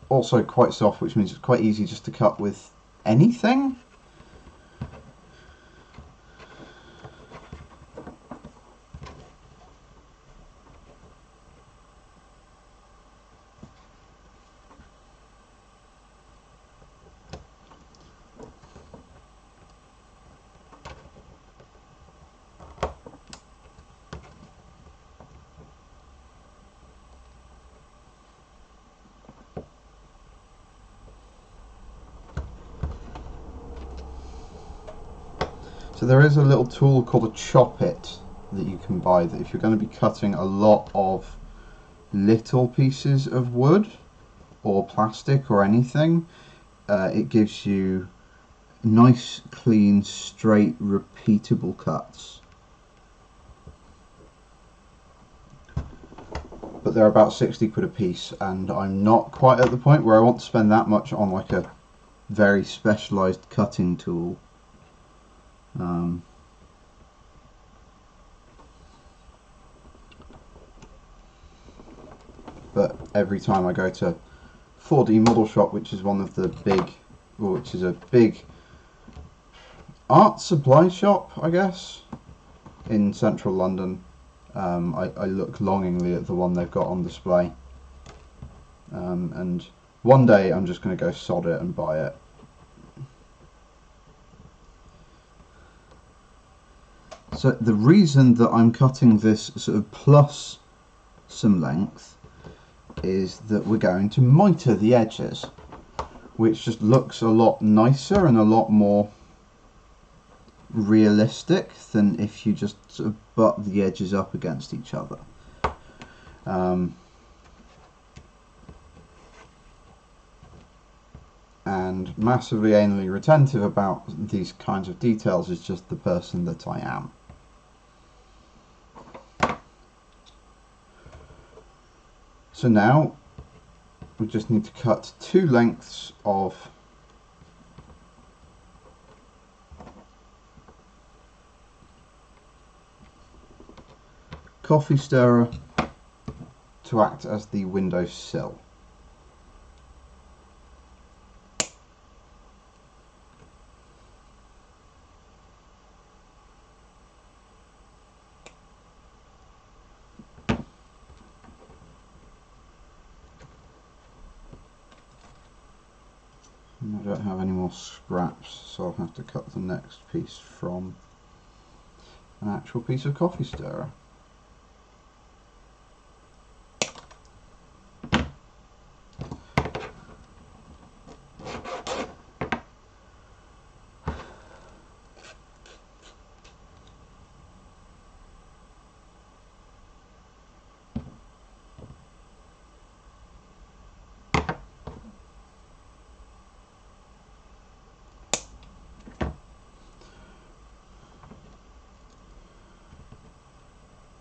also quite soft, which means it's quite easy just to cut with anything. So there is a little tool called a chop it that you can buy, that if you're going to be cutting a lot of little pieces of wood or plastic or anything, it gives you nice, clean, straight, repeatable cuts. But they're about 60 quid a piece, and I'm not quite at the point where I want to spend that much on like a very specialised cutting tool. But every time I go to 4D Model Shop, which is one of the big, well, which is a big art supply shop, I guess, in central London, I look longingly at the one they've got on display. And one day I'm just going to go sod it and buy it. So the reason that I'm cutting this sort of plus some length is that we're going to mitre the edges, which just looks a lot nicer and a lot more realistic than if you just sort of butt the edges up against each other. And massively anally retentive about these kinds of details is just the person that I am. So now we just need to cut 2 lengths of coffee stirrer to act as the window sill. And I don't have any more scraps, so I'll have to cut the next piece from an actual piece of coffee stirrer.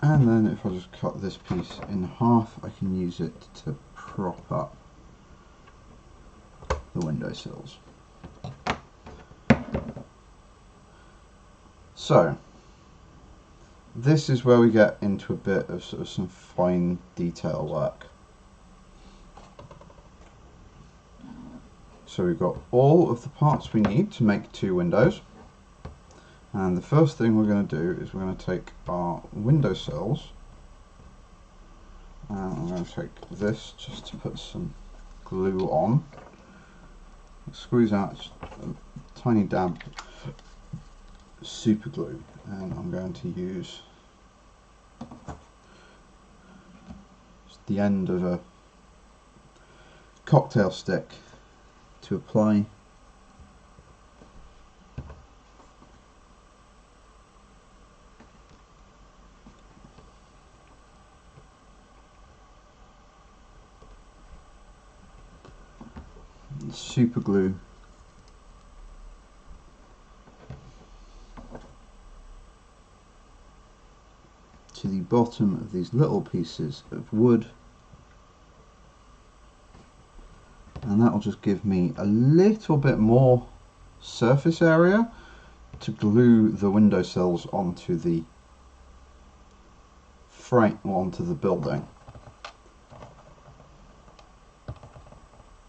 And then if I just cut this piece in half, I can use it to prop up the windowsills. So, this is where we get into a bit of sort of some fine detail work. So we've got all of the parts we need to make 2 windows. And the first thing we're going to do is we're going to take our windowsills, and I'm going to take this just to put some glue on. Squeeze out a tiny dab of super glue, and I'm going to use just the end of a cocktail stick to apply super glue to the bottom of these little pieces of wood, and that will just give me a little bit more surface area to glue the windowsills onto the frame, onto the building.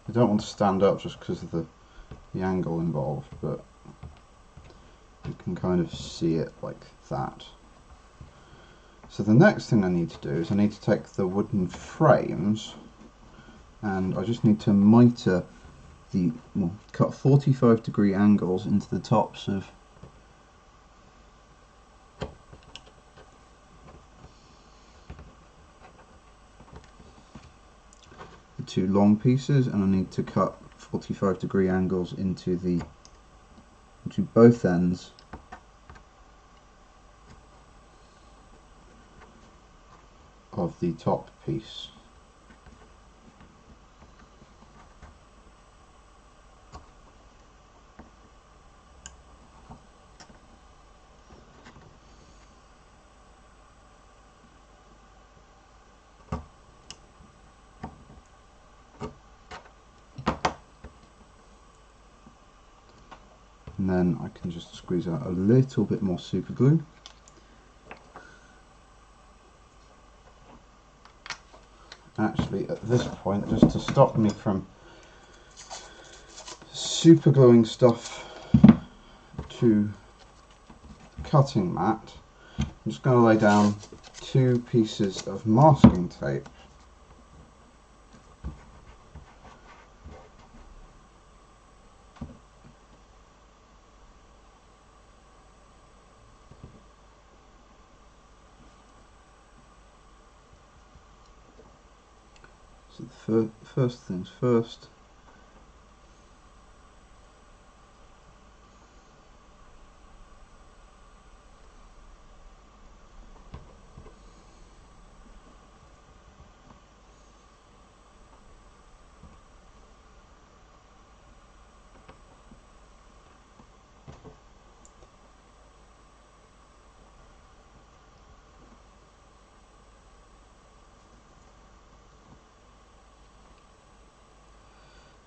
I don't want to stand up just because of the angle involved, but you can kind of see it like that. So the next thing I need to do is I need to take the wooden frames, and I just need to mitre the, well, cut 45-degree angles into the tops of the 2 long pieces, and I need to cut 45-degree angles into both ends of the top piece. And then I can just squeeze out a little bit more super glue. Actually, at this point, just to stop me from super gluing stuff to the cutting mat, I'm just going to lay down 2 pieces of masking tape. So the first things first,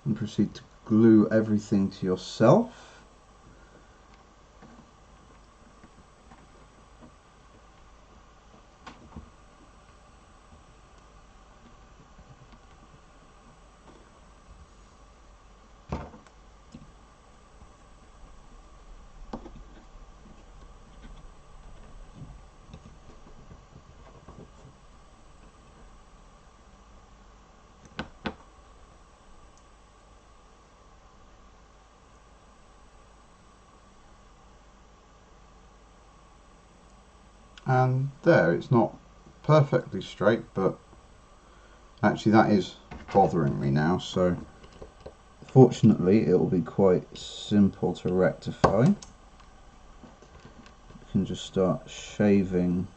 and proceed to glue everything to yourself. and there, it's not perfectly straight, but actually that is bothering me now, so fortunately it will be quite simple to rectify. You can just start shaving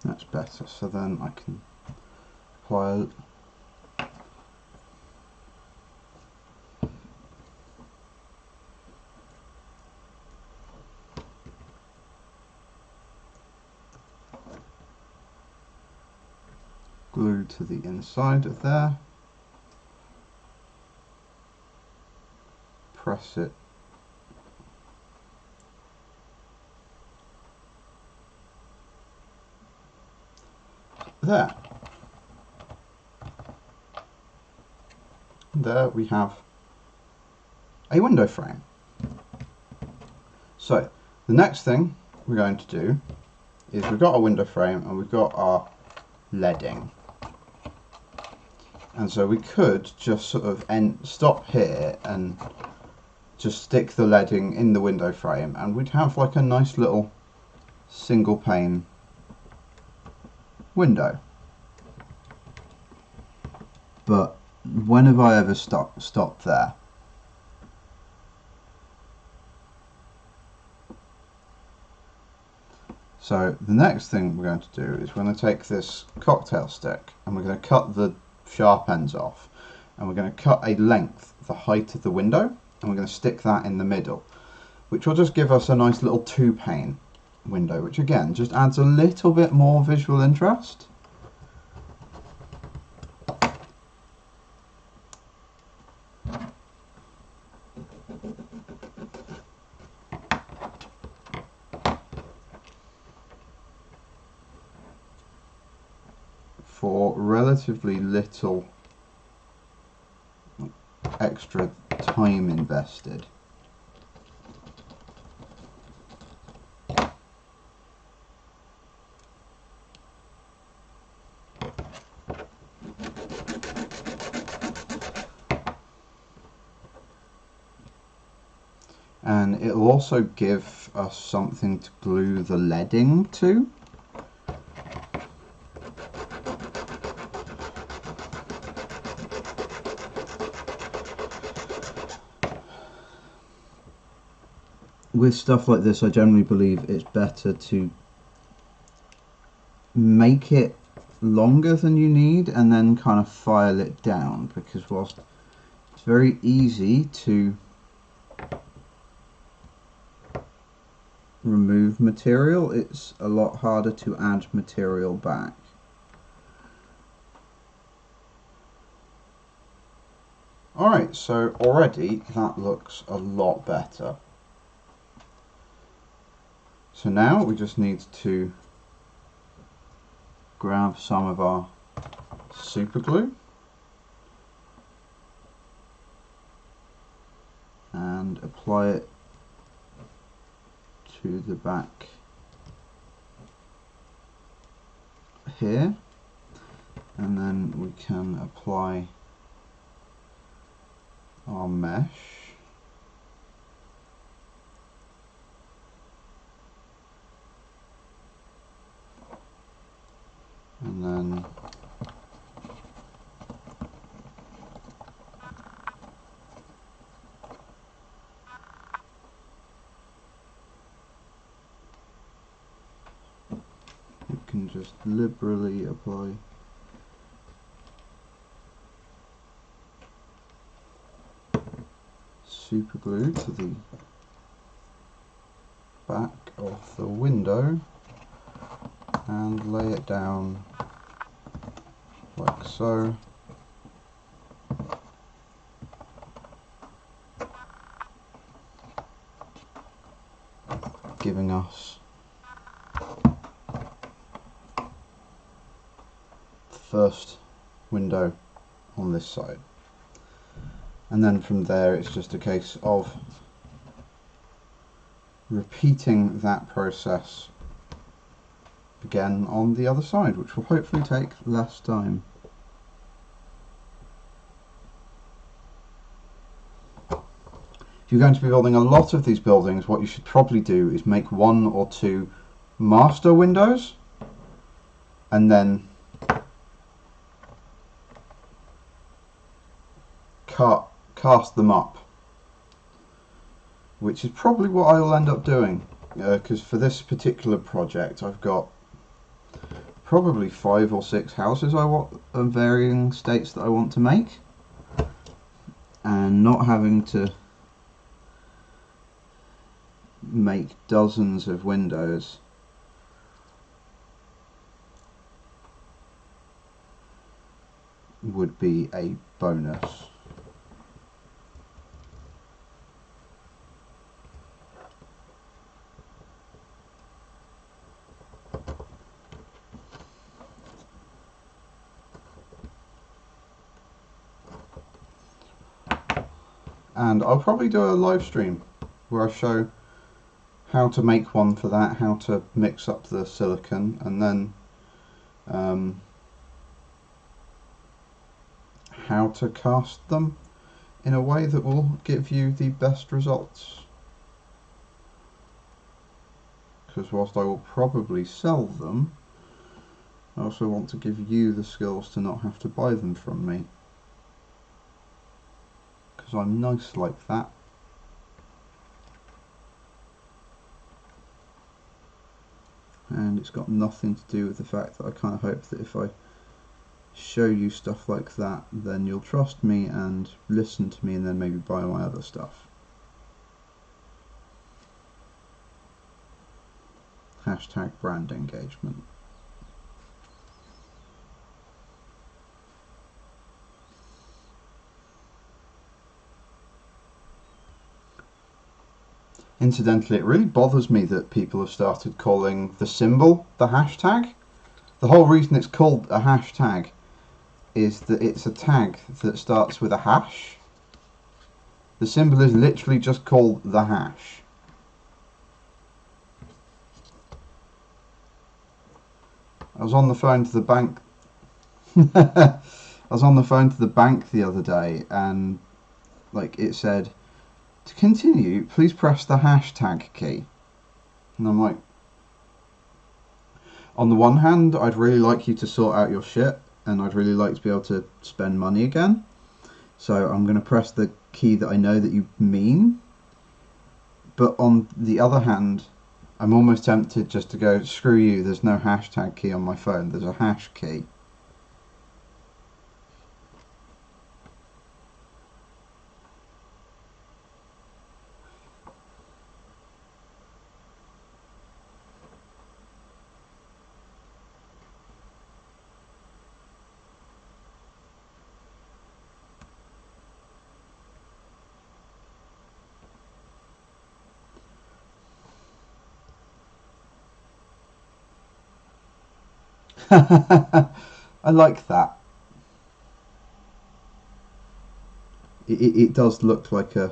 that's better, so then I can apply glue to the inside of there, press it there. There we have a window frame. So the next thing we're going to do is we've got our window frame and we've got our leading, and so we could just sort of stop here and just stick the leading in the window frame, and we'd have like a nice little single pane window. But when have I ever stopped there? So the next thing we're going to do is we're going to take this cocktail stick and we're going to cut the sharp ends off, and we're going to cut a length the height of the window, and we're going to stick that in the middle, which will just give us a nice little two pane window, which again just adds a little bit more visual interest. For relatively little extra time invested. And it will also give us something to glue the leading to. With stuff like this, I generally believe it's better to make it longer than you need and then kind of file it down, because whilst it's very easy to remove material, it's a lot harder to add material back. Alright, so already that looks a lot better. So now we just need to grab some of our super glue and apply it to the back here, and then we can apply our mesh. And then you can just liberally apply super glue to the back of the window and lay it down like so. Giving us first window on this side. And then from there it's just a case of repeating that process again on the other side, which will hopefully take less time. If you're going to be building a lot of these buildings, what you should probably do is make 1 or 2 master windows and then cast them up, which is probably what I will end up doing, because for this particular project I've got probably 5 or 6 houses I want of varying states that I want to make, and not having to make dozens of windows would be a bonus. And I'll probably do a live stream where I show how to make one for that, how to mix up the silicon, and then how to cast them in a way that will give you the best results. Because whilst I will probably sell them, I also want to give you the skills to not have to buy them from me. Because I'm nice like that. And it's got nothing to do with the fact that I kind of hope that if I show you stuff like that, then you'll trust me and listen to me and then maybe buy my other stuff. Hashtag brand engagement. Incidentally, it really bothers me that people have started calling the symbol the hashtag. The whole reason it's called a hashtag is that it's a tag that starts with a hash. The symbol is literally just called the hash. I was on the phone to the bank I was on the phone to the bank the other day, and like it said, to continue, please press the hashtag key. And I'm like, on the one hand, I'd really like you to sort out your shit, and I'd really like to be able to spend money again. So I'm going to press the key that I know that you mean. But on the other hand, I'm almost tempted just to go, screw you, there's no hashtag key on my phone, there's a hash key. I like that. It does look like a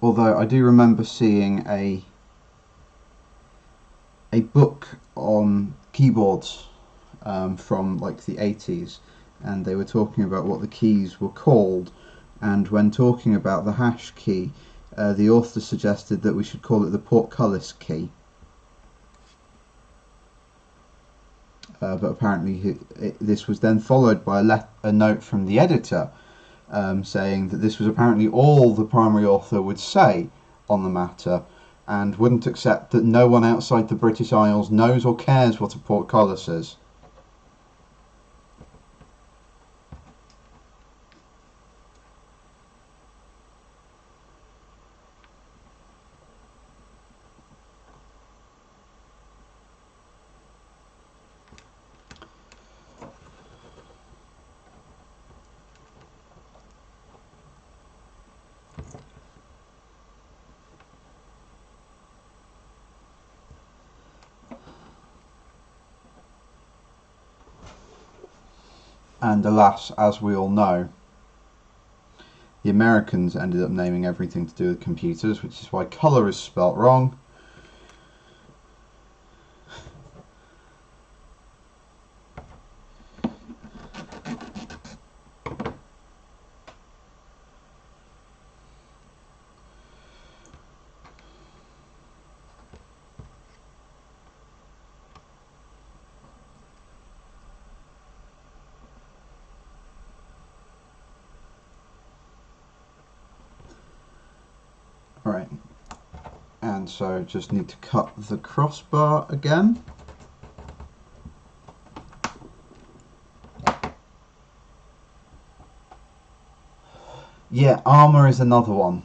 although I do remember seeing a book on keyboards from like the 80s, and they were talking about what the keys were called, and when talking about the hash key, the author suggested that we should call it the portcullis key. But apparently this was then followed by a note from the editor saying that this was apparently all the primary author would say on the matter, and wouldn't accept that no one outside the British Isles knows or cares what a portcullis is. And alas, as we all know, the Americans ended up naming everything to do with computers, which is why colour is spelt wrong. Right, and so just need to cut the crossbar again. Yeah, armour is another one.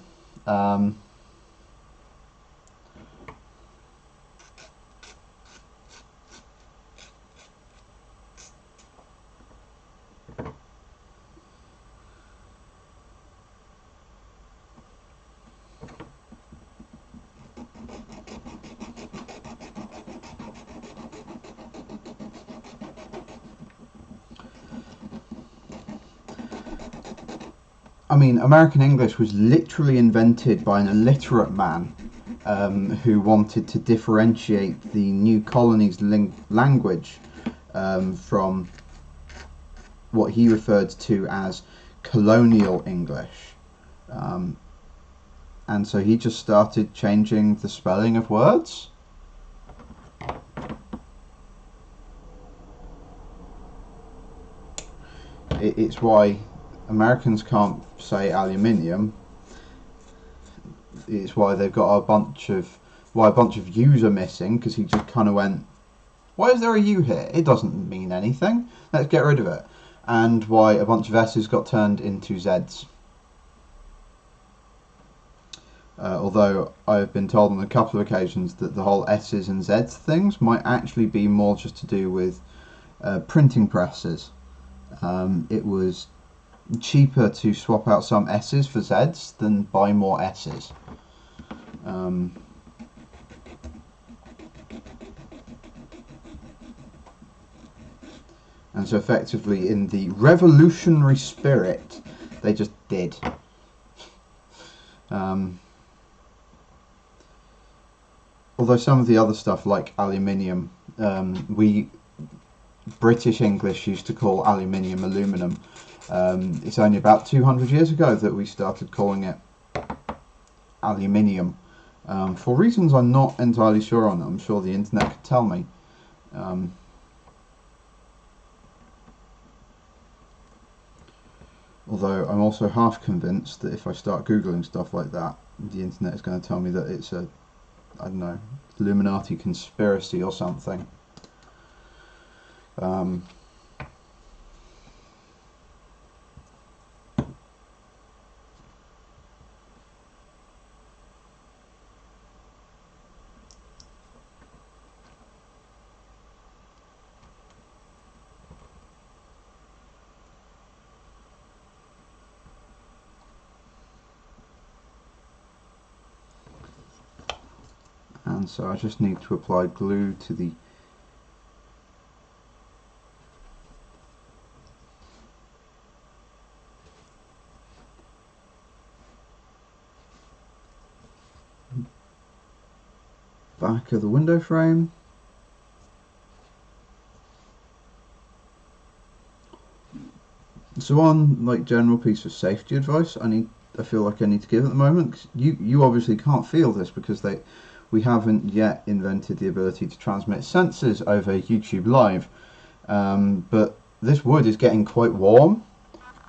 I mean, American English was literally invented by an illiterate man who wanted to differentiate the new colony's language from what he referred to as colonial English. And so he just started changing the spelling of words. It's why Americans can't say aluminium. It's why they've got a bunch of U's are missing, because he just kind of went, why is there a U here? It doesn't mean anything. Let's get rid of it. And why a bunch of S's got turned into Z's. Although I've been told on a couple of occasions that the whole S's and Z's things might actually be more just to do with printing presses. It was cheaper to swap out some S's for Z's than buy more S's. And so effectively, in the revolutionary spirit, they just did. Although some of the other stuff, like aluminium, British English used to call aluminium aluminum. It's only about 200 years ago that we started calling it aluminium, for reasons I'm not entirely sure on. I'm sure the internet could tell me. Although I'm also half convinced that if I start Googling stuff like that, the internet is going to tell me that it's a, I don't know, Illuminati conspiracy or something. And so I just need to apply glue to the back of the window frame. So one like general piece of safety advice I feel like I need to give at the moment, 'cause you obviously can't feel this because we haven't yet invented the ability to transmit sensors over YouTube Live, but this wood is getting quite warm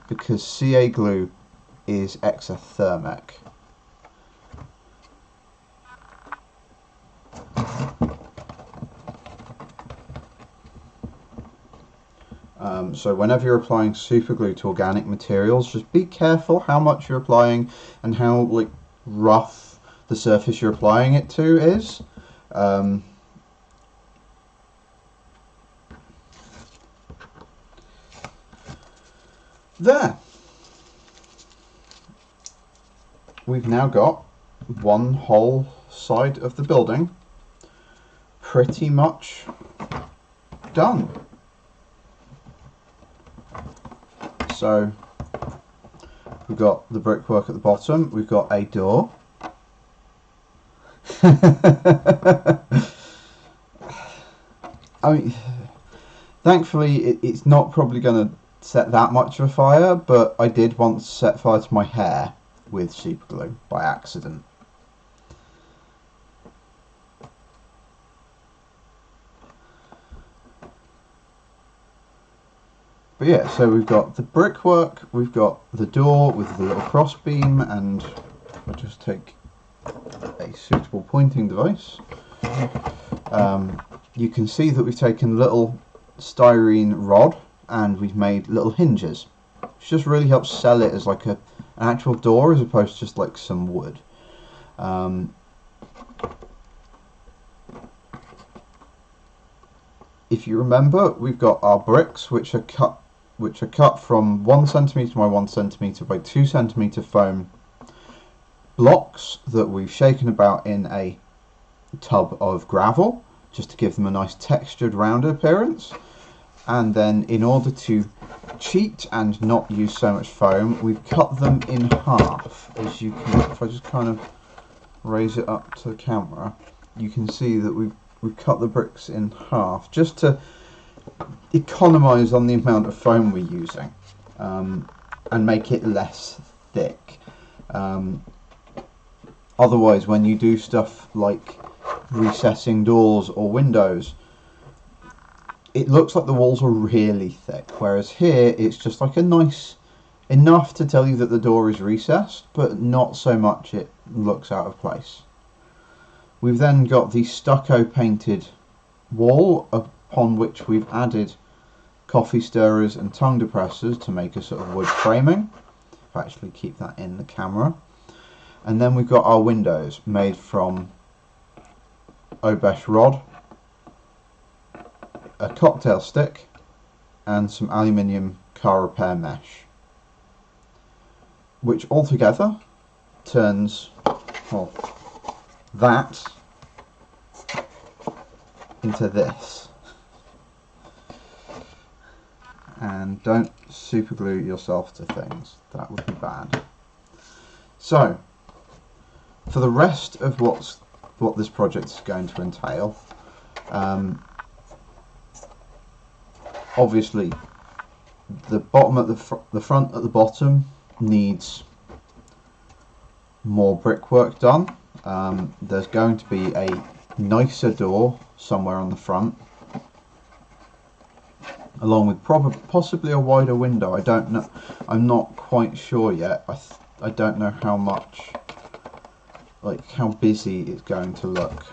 because CA glue is exothermic. So whenever you're applying super glue to organic materials, just be careful how much you're applying and how like rough the surface you're applying it to is. There. We've now got one whole side of the building pretty much done. So we've got the brickwork at the bottom, we've got a door. I mean, thankfully it's not probably going to set that much of a fire, but I did once set fire to my hair with super glue by accident. But yeah, so we've got the brickwork, we've got the door with the little crossbeam, and I'll just take a suitable pointing device. You can see that we've taken a little styrene rod and we've made little hinges, which just really helps sell it as like an actual door as opposed to just like some wood. If you remember, we've got our bricks which are cut from 1 centimetre by 1 centimetre by 2 centimetre foam blocks that we've shaken about in a tub of gravel just to give them a nice textured rounded appearance. And then in order to cheat and not use so much foam, we've cut them in half. As you can, if I just kind of raise it up to the camera, you can see that we've cut the bricks in half just to economise on the amount of foam we're using, and make it less thick. Otherwise, when you do stuff like recessing doors or windows, it looks like the walls are really thick, whereas here it's just like a nice enough to tell you that the door is recessed, but not so much it looks out of place. We've then got the stucco painted wall upon which we've added coffee stirrers and tongue depressors to make a sort of wood framing. I'll actually keep that in the camera. And then we've got our windows made from Obesh rod, a cocktail stick, and some aluminium car repair mesh, which altogether turns, well, that into this. And don't super glue yourself to things, that would be bad. So for the rest of what this project is going to entail, obviously the bottom at the front at the bottom needs more brickwork done. There's going to be a nicer door somewhere on the front, along with possibly a wider window. I don't know, I'm not quite sure yet. I don't know how much, like how busy it's going to look.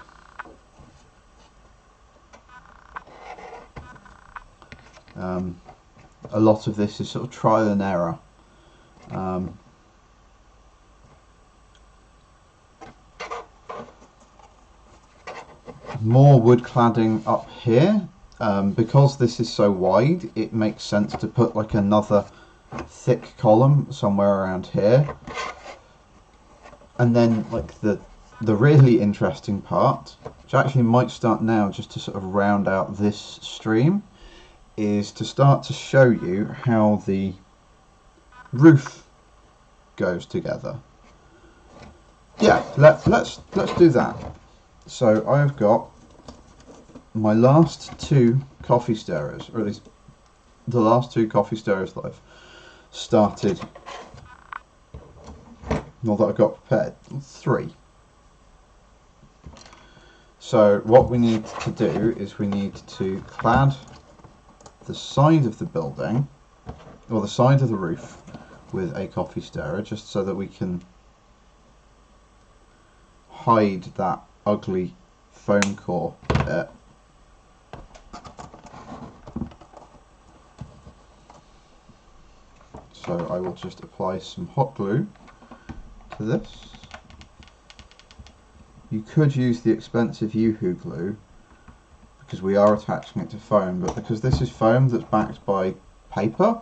A lot of this is sort of trial and error. More wood cladding up here. Because this is so wide, it makes sense to put like another thick column somewhere around here. And then like the really interesting part, which actually might start now just to sort of round out this stream, is to start to show you how the roof goes together. Yeah, let's do that. So I've got my last 2 coffee stirrers, or at least the last 2 coffee stirrers that I've started, not that I've got prepared, 3. So what we need to do is we need to clad the side of the building, or the side of the roof, with a coffee stirrer, just so that we can hide that ugly foam core bit. So I will just apply some hot glue to this. You could use the expensive Yoo-hoo glue because we are attaching it to foam, but because this is foam that's backed by paper,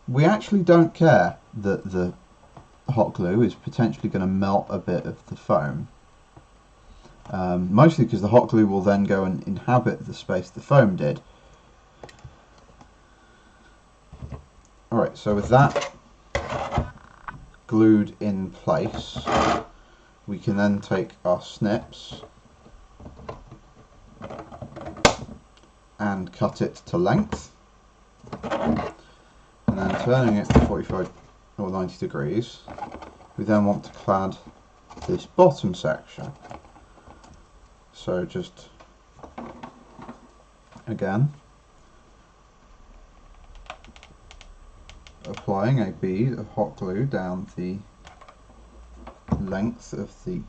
we actually don't care that the hot glue is potentially going to melt a bit of the foam. Mostly because the hot glue will then go and inhabit the space the foam did. Alright, so with that glued in place, we can then take our snips and cut it to length, and then turning it 45 or 90 degrees, we then want to clad this bottom section. So just again applying a bead of hot glue down the length of the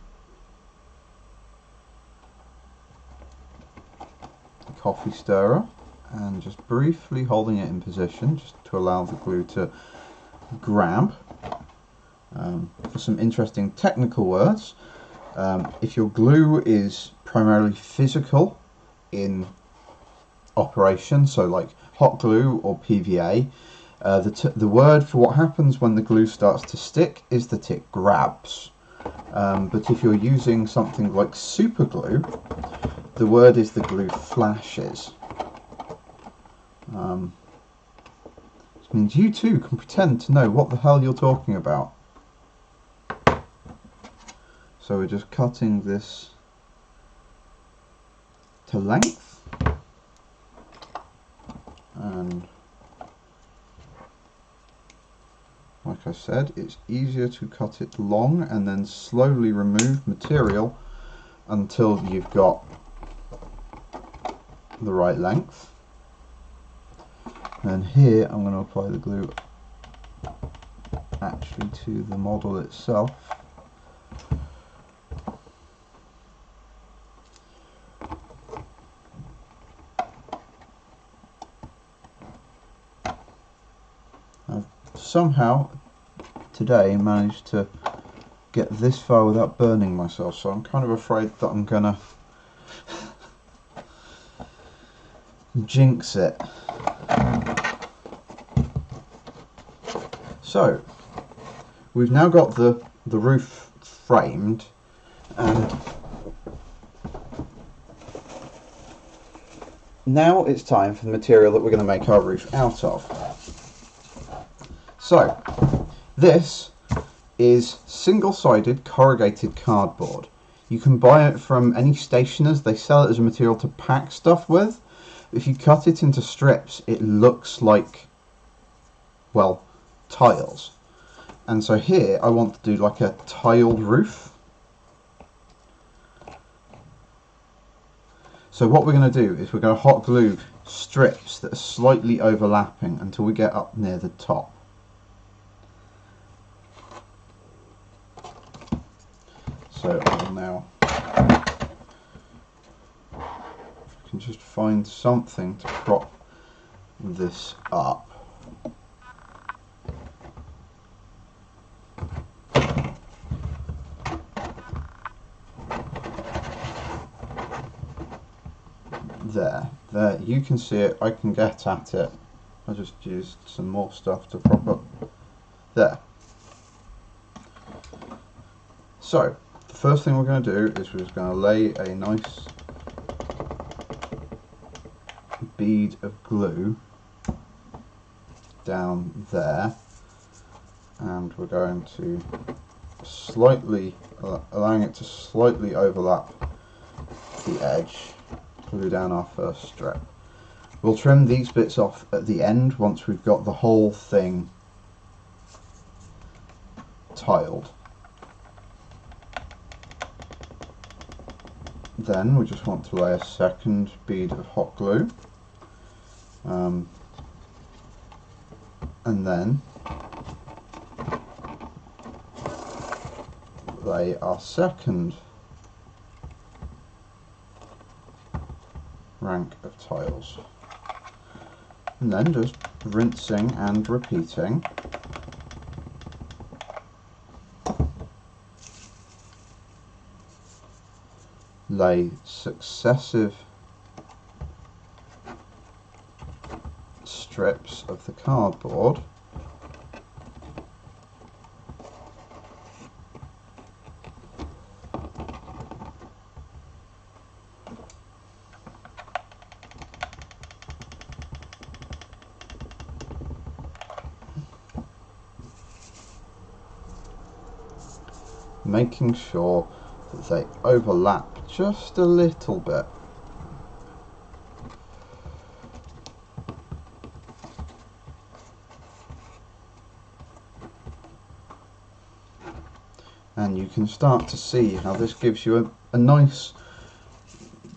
coffee stirrer and just briefly holding it in position just to allow the glue to grab. For some interesting technical words, if your glue is primarily physical in operation, so like hot glue or PVA, the word for what happens when the glue starts to stick is that it grabs. But if you're using something like super glue, the word is the glue flashes. Which means you too can pretend to know what the hell you're talking about. So we're just cutting this to length, and like I said, it's easier to cut it long and then slowly remove material until you've got the right length. And here I'm going to apply the glue actually to the model itself. I've somehow today managed to get this far without burning myself, so I'm kind of afraid that I'm gonna jinx it. So we've now got the roof framed, and now it's time for the material that we're going to make our roof out of. So this is single-sided corrugated cardboard. You can buy it from any stationers. They sell it as a material to pack stuff with. If you cut it into strips, it looks like, well, tiles. And so here I want to do like a tiled roof. So what we're going to do is we're going to hot glue strips that are slightly overlapping until we get up near the top. So I will now, if I can just find something to prop this up. There, you can see it, I can get at it. I just used some more stuff to prop up. There. So, the first thing we're going to do is we're just going to lay a nice bead of glue down there, and we're going to slightly, allowing it to slightly overlap the edge, glue down our first strip. We'll trim these bits off at the end once we've got the whole thing tiled. Then we just want to lay a second bead of hot glue, and then lay our second rank of tiles, and then just rinsing and repeating. Lay successive strips of the cardboard making sure that they overlap just a little bit. And you can start to see how this gives you a nice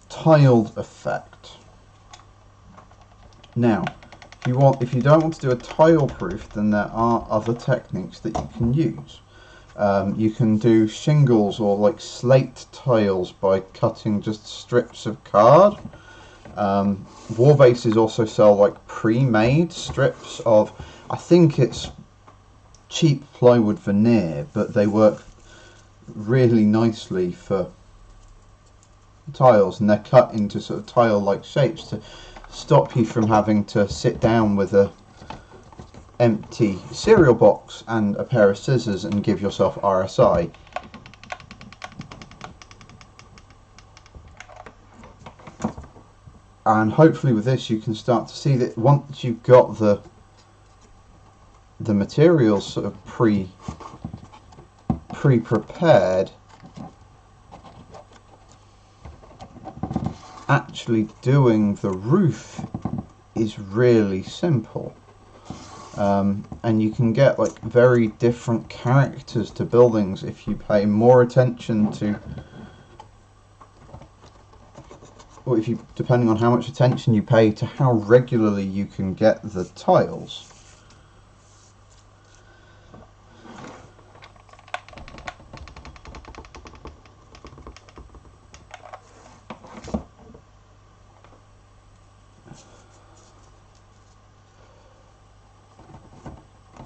tiled effect. Now, if you don't want to do a tile proof, then there are other techniques that you can use. You can do shingles or like slate tiles by cutting just strips of card. War bases also sell like pre-made strips of, I think it's cheap plywood veneer, but they work really nicely for tiles, and they're cut into sort of tile-like shapes to stop you from having to sit down with a empty cereal box and a pair of scissors and give yourself RSI. And hopefully with this you can start to see that once you've got the materials sort of pre-prepared, actually doing the roof is really simple. And you can get like very different characters to buildings if you pay more attention to, or if you, depending on how much attention you pay to how regularly you can get the tiles.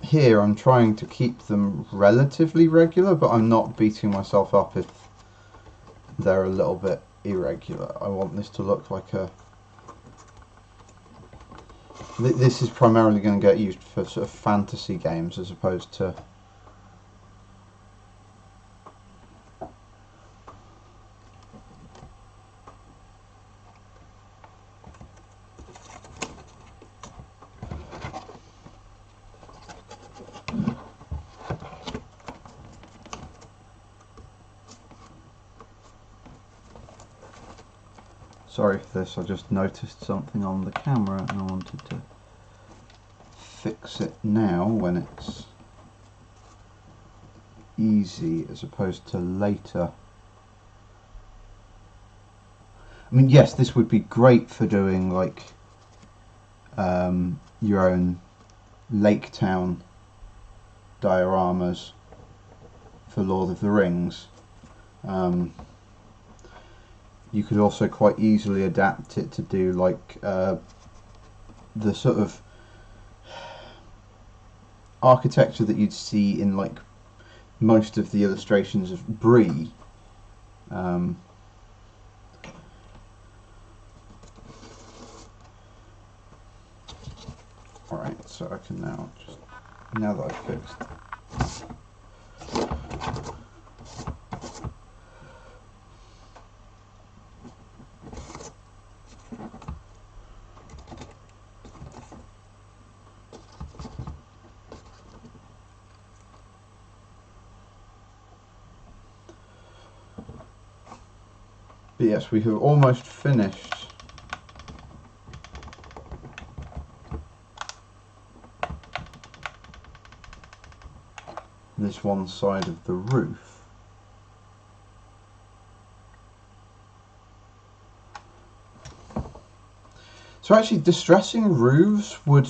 Here I'm trying to keep them relatively regular, but I'm not beating myself up if they're a little bit irregular. I want this to look like a... This is primarily going to get used for sort of fantasy games as opposed to... Sorry for this, I just noticed something on the camera and I wanted to fix it now when it's easy as opposed to later. I mean, yes, this would be great for doing like your own Lake Town dioramas for Lord of the Rings. You could also quite easily adapt it to do like the sort of architecture that you'd see in like most of the illustrations of Brie. Alright, so I can now just, now that I've fixed But yes, we have almost finished this one side of the roof. So actually distressing roofs would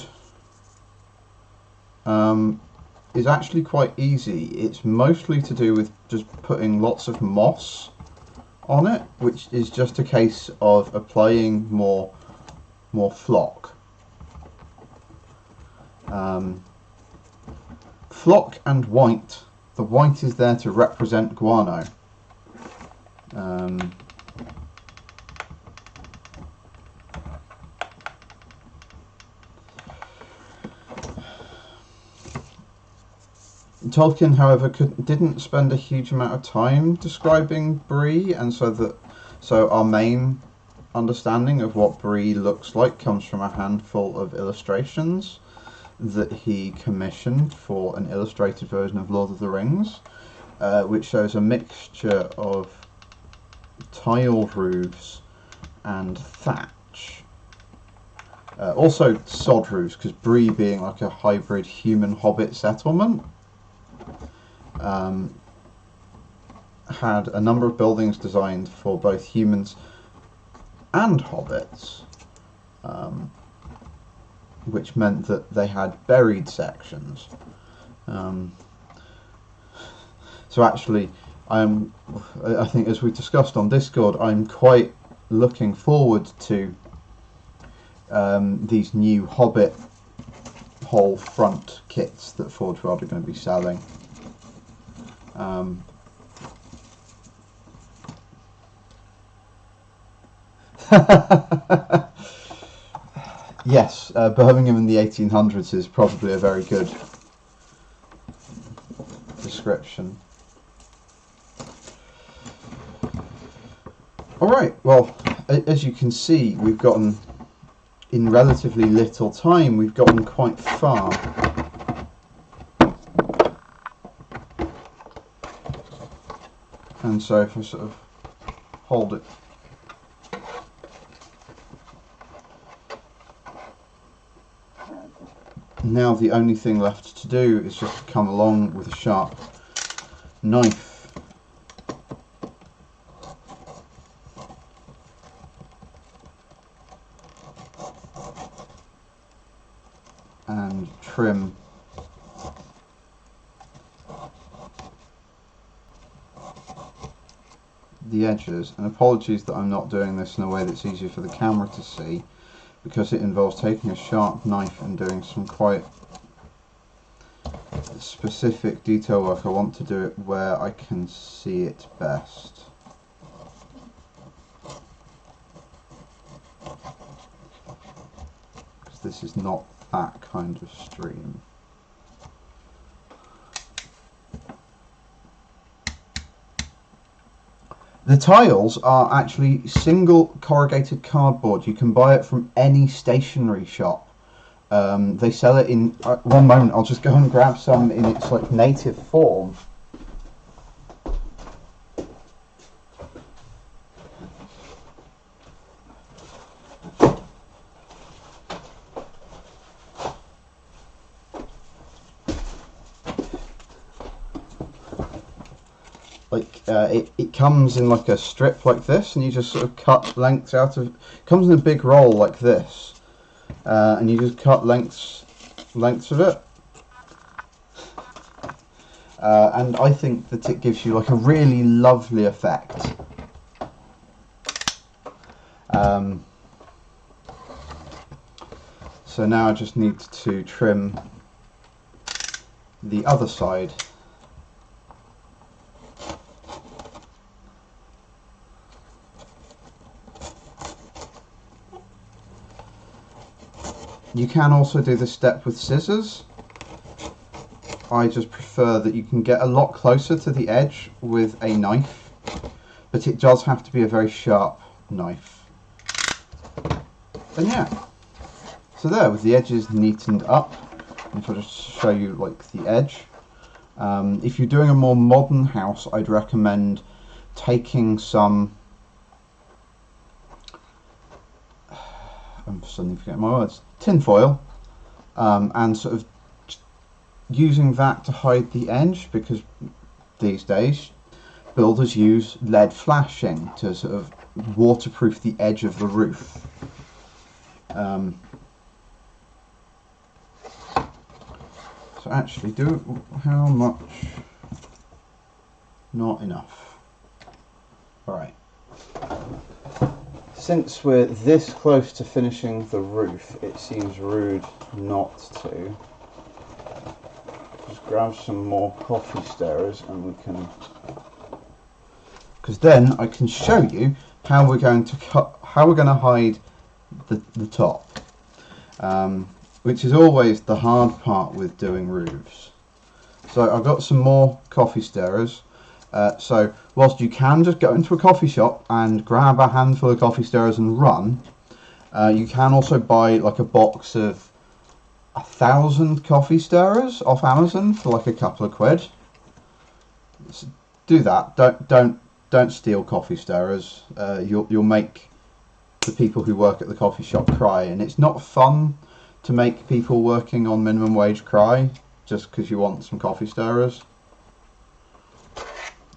is actually quite easy. It's mostly to do with just putting lots of moss on it, which is just a case of applying more flock. Flock and white. The white is there to represent guano. Tolkien, however, didn't spend a huge amount of time describing Brie, and so our main understanding of what Brie looks like comes from a handful of illustrations that he commissioned for an illustrated version of Lord of the Rings. which shows a mixture of tiled roofs and thatch. Also sod roofs, because Bree, being like a hybrid human hobbit settlement, had a number of buildings designed for both humans and hobbits, which meant that they had buried sections. So actually, I think, as we discussed on Discord, I'm quite looking forward to these new Hobbit whole front kits that Forge World are going to be selling. Yes, Birmingham in the 1800s is probably a very good description. Alright, well, as you can see, we've gotten, in relatively little time, we've gotten quite far. And so if I sort of hold it, now the only thing left to do is just come along with a sharp knife and trim the edges. And apologies that I'm not doing this in a way that's easier for the camera to see, because it involves taking a sharp knife and doing some quite specific detail work. I want to do it where I can see it best. Because this is not that kind of stream. The tiles are actually single corrugated cardboard. You can buy it from any stationery shop. They sell it in... one moment, I'll just go and grab some in its like native form. It comes in like a strip like this, and you just sort of cut lengths out of it. Comes in a big roll like this, and you just cut lengths of it. And I think that it gives you like a really lovely effect. So now I just need to trim the other side. You can also do this step with scissors. I just prefer that you can get a lot closer to the edge with a knife, but it does have to be a very sharp knife. And yeah, so there, with the edges neatened up, if I just show you like the edge. If you're doing a more modern house, I'd recommend taking some... I'm suddenly forgetting my words. Tin foil, and sort of using that to hide the edge, because these days builders use lead flashing to sort of waterproof the edge of the roof. So actually, how much? Not enough. Alright. Since we're this close to finishing the roof, it seems rude not to. Just grab some more coffee stirrers and we can... Because then I can show you how we're going to hide the top. Which is always the hard part with doing roofs. So I've got some more coffee stirrers. So whilst you can just go into a coffee shop and grab a handful of coffee stirrers and run, you can also buy like a box of 1,000 coffee stirrers off Amazon for like a couple of quid. do that. Don't steal coffee stirrers. You'll make the people who work at the coffee shop cry, and it's not fun to make people working on minimum wage cry just because you want some coffee stirrers.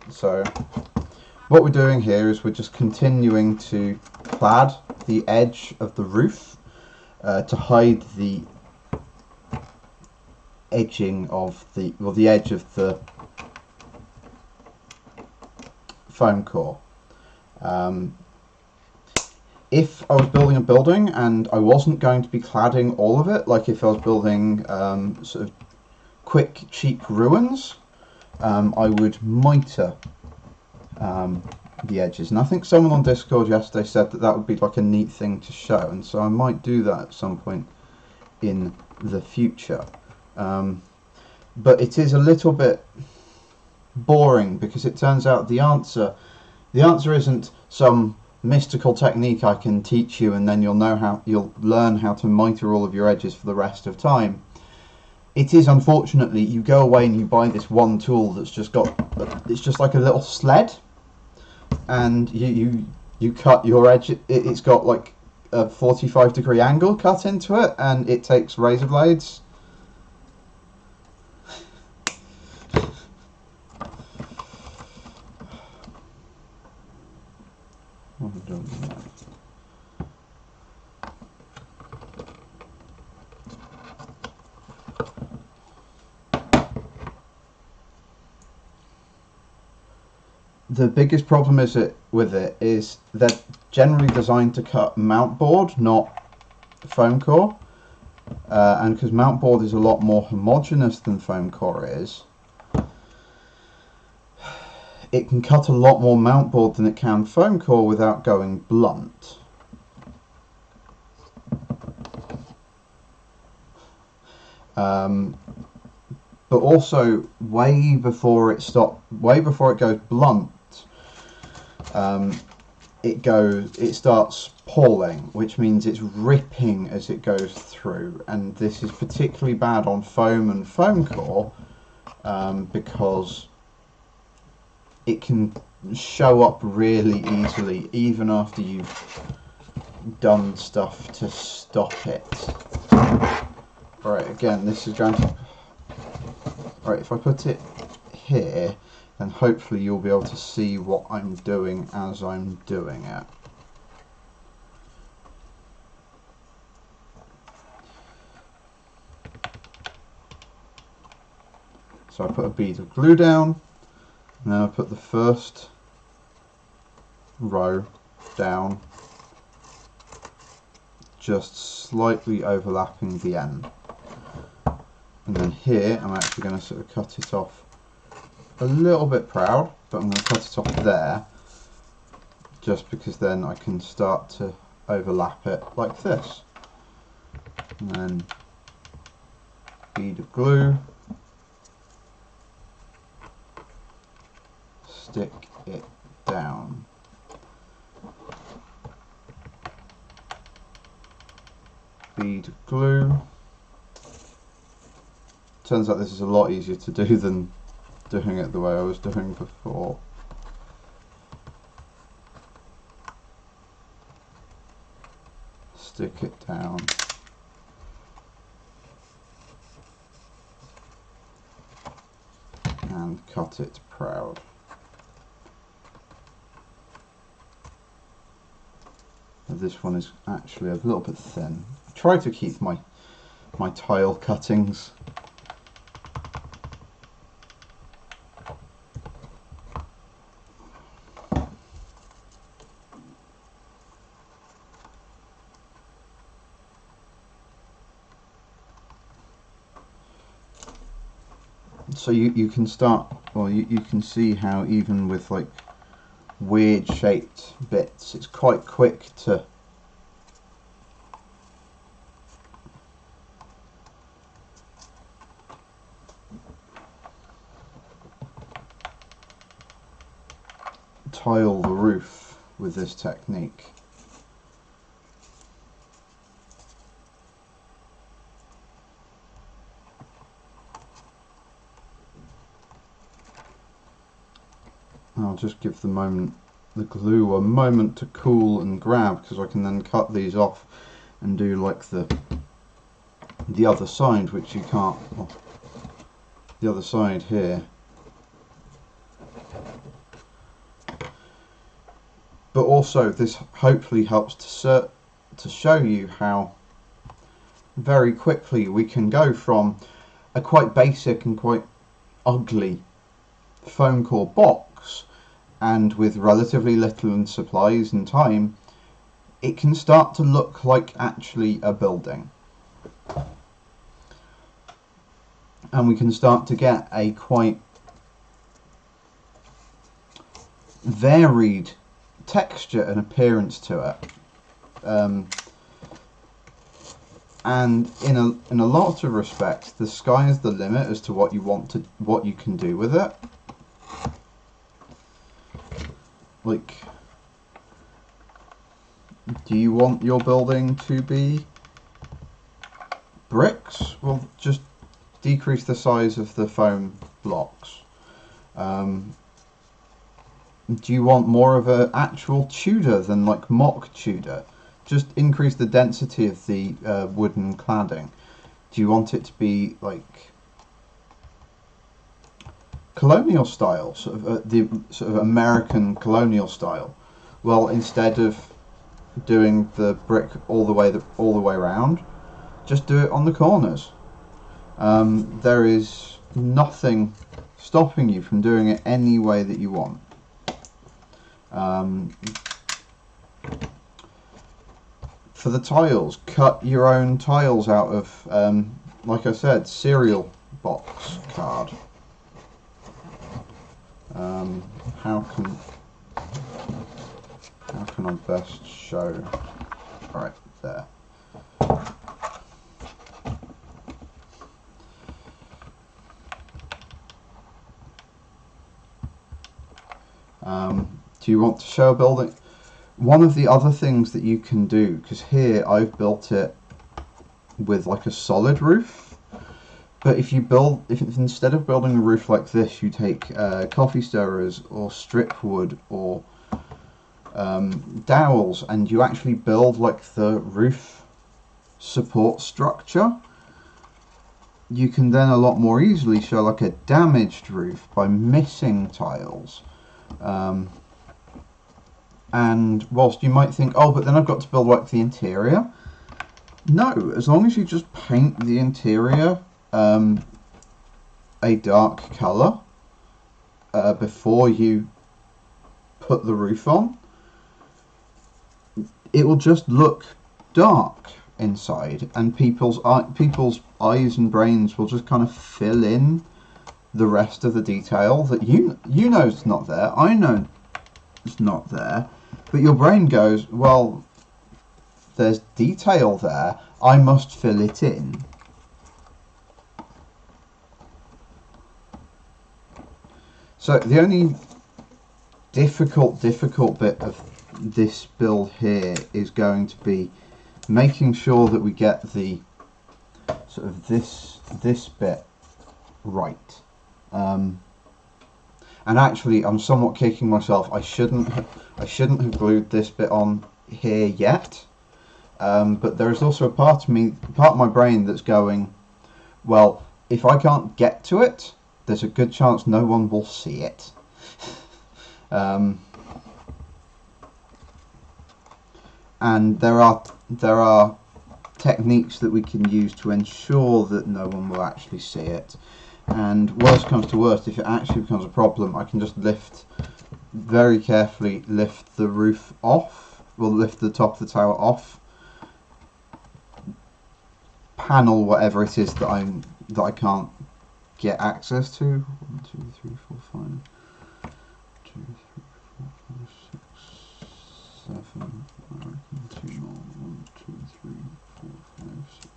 So what we're doing here is we're just continuing to clad the edge of the roof to hide the edging of the edge of the foam core. If I was building a building and I wasn't going to be cladding all of it, like if I was building sort of quick, cheap ruins, I would mitre the edges. And I think someone on Discord yesterday said that would be like a neat thing to show, and so I might do that at some point in the future. But it is a little bit boring because it turns out the answer isn't some mystical technique I can teach you and then you'll learn how to mitre all of your edges for the rest of time. It is, unfortunately, you go away and you buy this one tool that's just got, it's just like a little sled, and you cut your edge. It's got like a 45-degree angle cut into it, and it takes razor blades. The biggest problem with it is they're generally designed to cut mount board, not foam core, and because mount board is a lot more homogeneous than foam core is, it can cut a lot more mount board than it can foam core without going blunt. But also, way before it goes blunt, it starts pawling, which means it's ripping as it goes through, and this is particularly bad on foam and foam core because it can show up really easily even after you've done stuff to stop it. Alright, again, this is going to... Alright, if I put it here, then hopefully you'll be able to see what I'm doing as I'm doing it. So I put a bead of glue down, and then I put the first row down, just slightly overlapping the end. And then here I'm actually going to sort of cut it off a little bit proud, but I'm going to cut it off there just because then I can start to overlap it like this. And then bead of glue, stick it down. Bead of glue. Turns out this is a lot easier to do than doing it the way I was doing before. Stick it down. And cut it proud. This one is actually a little bit thin. I try to keep my tile cuttings so you can start, well, you can see how even with like weird shaped bits, it's quite quick to tile the roof with this technique. I'll just give the glue a moment to cool and grab, because I can then cut these off and do like the other side, which you can't. Well, the other side here. But also this hopefully helps to show you how very quickly we can go from a quite basic and quite ugly foam core box, and with relatively little in supplies and time, it can start to look like actually a building. And we can start to get a quite varied texture and appearance to it. And in a lot of respects, the sky is the limit as to what you can do with it. Like, do you want your building to be bricks? Well, just decrease the size of the foam blocks. Do you want more of an actual Tudor than like mock Tudor? Just increase the density of the wooden cladding. Do you want it to be like colonial style, sort of the sort of American colonial style? Well, instead of doing the brick all the way around, just do it on the corners. There is nothing stopping you from doing it any way that you want. For the tiles, cut your own tiles out of, like I said, cereal box card. How can I best show? Right there. Do you want to show a building? One of the other things that you can do, because here I've built it with like a solid roof, but if instead of building a roof like this, you take coffee stirrers or strip wood or dowels, and you actually build like the roof support structure, you can then a lot more easily show like a damaged roof by missing tiles. And whilst you might think, oh, but then I've got to build like the interior. No, as long as you just paint the interior a dark colour before you put the roof on, it will just look dark inside, and people's eyes and brains will just kind of fill in the rest of the detail that you know is not there. I know it's not there. But your brain goes, well, there's detail there, I must fill it in. So the only difficult bit of this build here is going to be making sure that we get the sort of this bit right. And actually, I'm somewhat kicking myself. I shouldn't have glued this bit on here yet. But there is also a part of my brain that's going, well, if I can't get to it, there's a good chance no one will see it. And there are techniques that we can use to ensure that no one will actually see it. And worst comes to worst, if it actually becomes a problem, I can just very carefully lift the roof off, lift the top of the tower off, panel whatever it is that I can't get access to. 1, 2, 3, 4, 5. 2, 3, 4, 5, 6, 7. I reckon 2 more. 1, 2, 3, 4, 5, 6.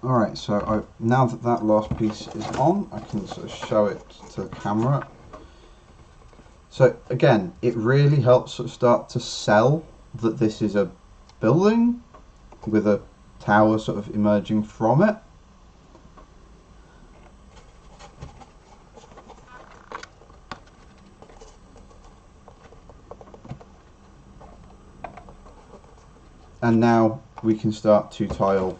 Alright, so now that that last piece is on, I can sort of show it to the camera. So again, it really helps sort of start to sell that this is a building with a tower sort of emerging from it. And now we can start to tile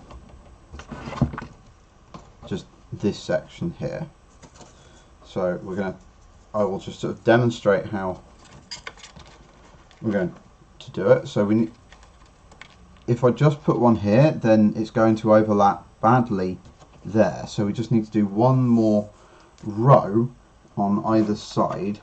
just this section here. So I will just sort of demonstrate how we're going to do it. So if I just put one here, then it's going to overlap badly there. So we just need to do one more row on either side.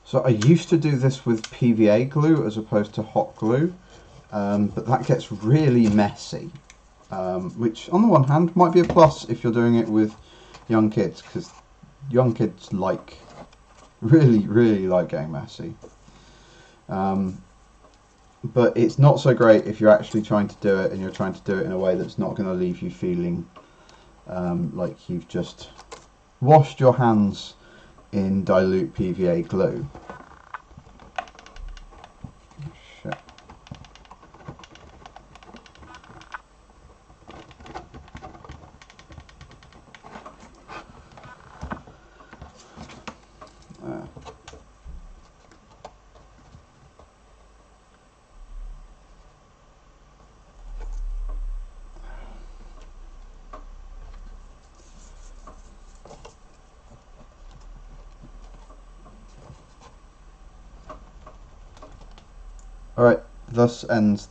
So I used to do this with PVA glue as opposed to hot glue, but that gets really messy, which on the one hand might be a plus if you're doing it with young kids, because young kids really like getting messy. But it's not so great if you're actually trying to do it and you're trying to do it in a way that's not going to leave you feeling like you've just washed your hands in dilute PVA glue. Shit. Alright, thus ends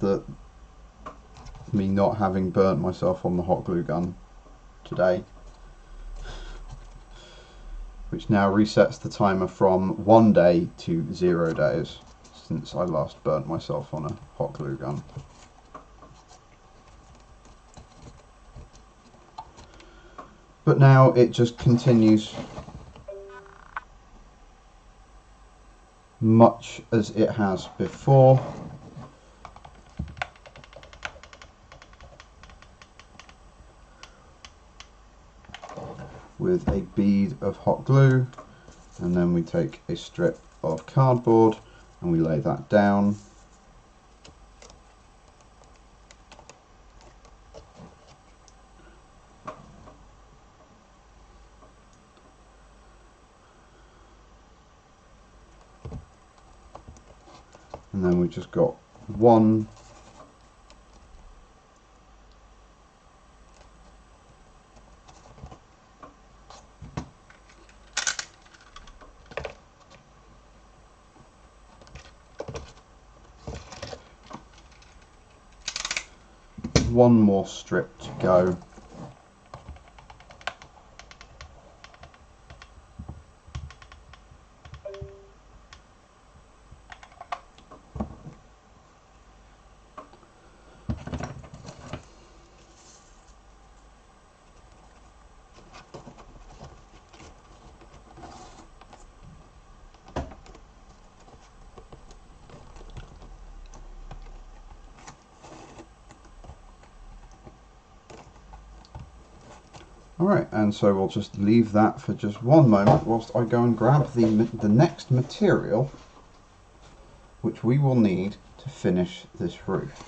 me not having burnt myself on the hot glue gun today, which now resets the timer from 1 day to 0 days since I last burnt myself on a hot glue gun. But now it just continues much as it has before. With a bead of hot glue, and then we take a strip of cardboard and we lay that down. And then we just got one more strip to go. Alright, and so we'll just leave that for just one moment whilst I go and grab the next material which we will need to finish this roof.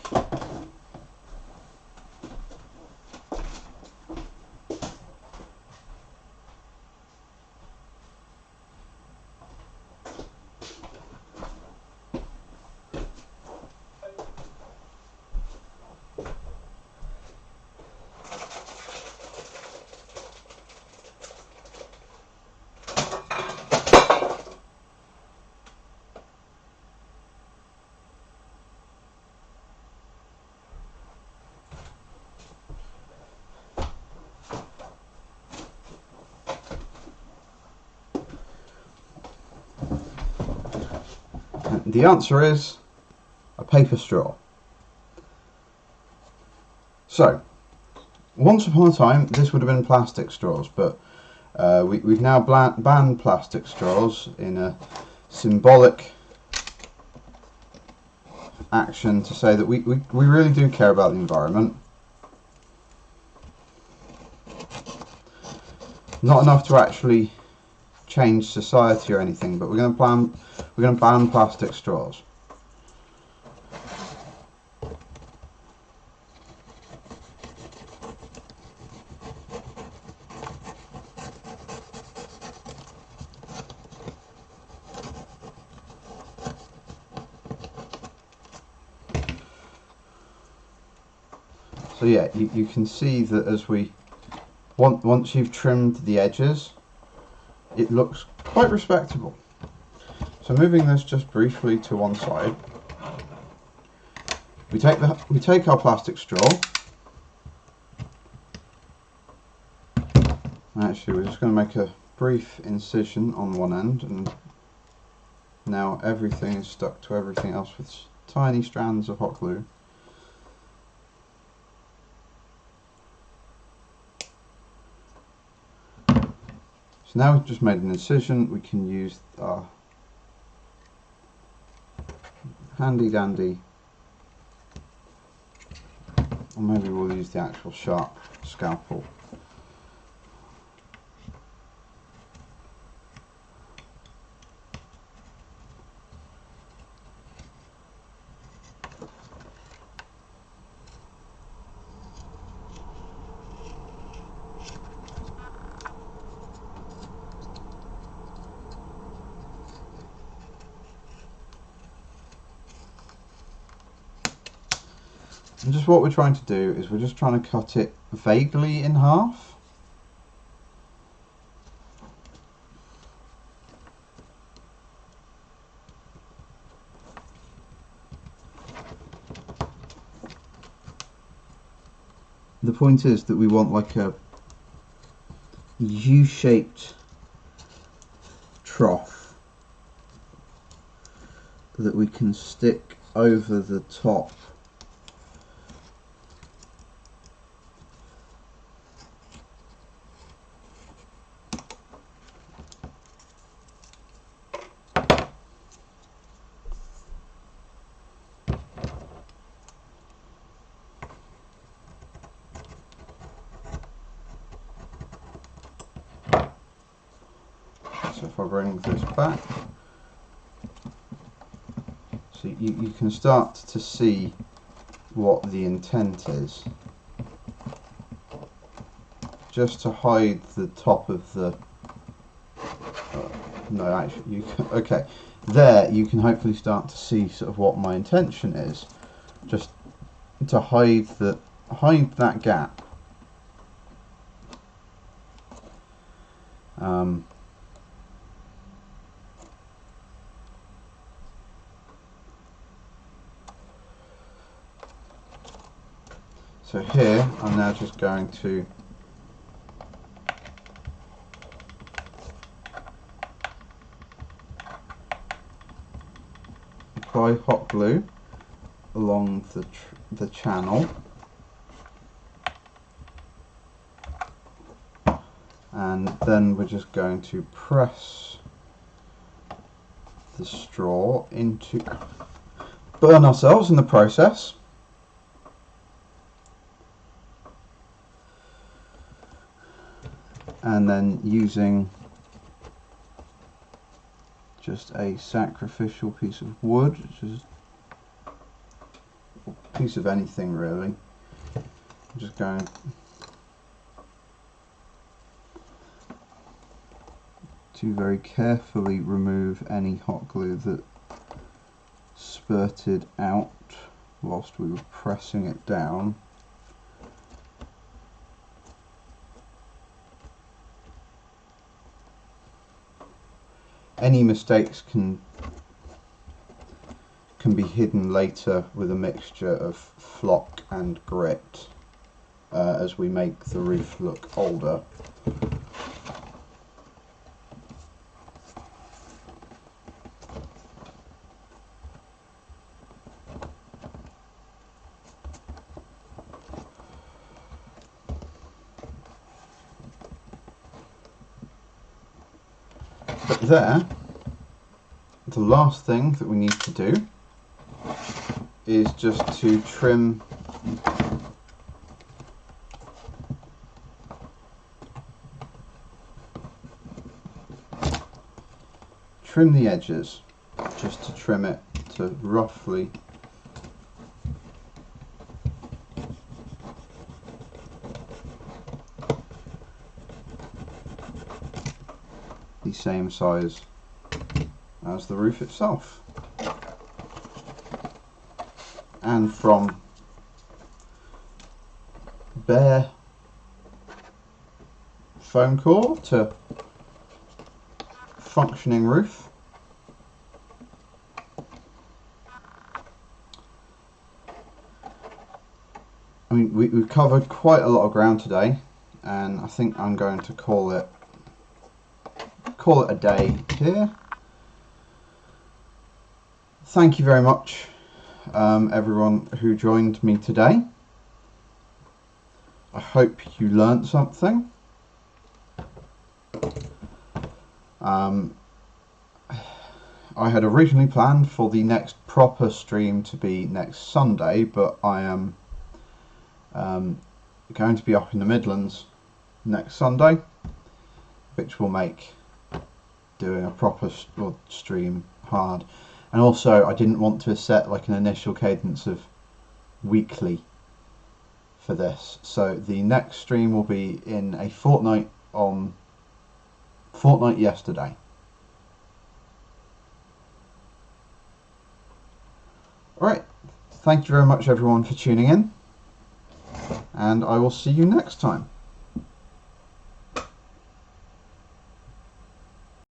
The answer is a paper straw. So, once upon a time this would have been plastic straws, but we've now banned plastic straws in a symbolic action to say that we really do care about the environment. Not enough to actually change society or anything, but we're going to ban plastic straws. So yeah, you can see that as once you've trimmed the edges, it looks quite respectable. So moving this just briefly to one side, we take our plastic straw. Actually, we're just going to make a brief incision on one end, and now everything is stuck to everything else with tiny strands of hot glue. So now we've just made an incision, we can use our handy dandy, or maybe we'll use the actual sharp scalpel. And just what we're trying to do is we're just trying to cut it vaguely in half. The point is that we want like a U-shaped trough that we can stick over the top So if I bring this back, so you can start to see what the intent is. Just to hide the top of the... no, actually, you can, okay. There you can hopefully start to see sort of what my intention is. Just to hide that gap. So here, I'm now just going to apply hot glue along the channel, and then we're just going to press the straw into, burn ourselves in the process. And then using just a sacrificial piece of wood, just a piece of anything really, I'm just going to very carefully remove any hot glue that spurted out whilst we were pressing it down. Any mistakes can be hidden later with a mixture of flock and grit as we make the roof look older. But there, the last thing that we need to do is just to trim the edges, just to trim it to roughly the same size as the roof itself. And from bare foam core to functioning roof. I mean, we've covered quite a lot of ground today, and I think I'm going to call it a day here. Thank you very much, everyone who joined me today. I hope you learnt something. I had originally planned for the next proper stream to be next Sunday, but I am going to be up in the Midlands next Sunday, which will make doing a proper stream hard. And also, I didn't want to set like an initial cadence of weekly for this, so the next stream will be in a fortnight on fortnight yesterday. Alright, thank you very much everyone for tuning in, and I will see you next time.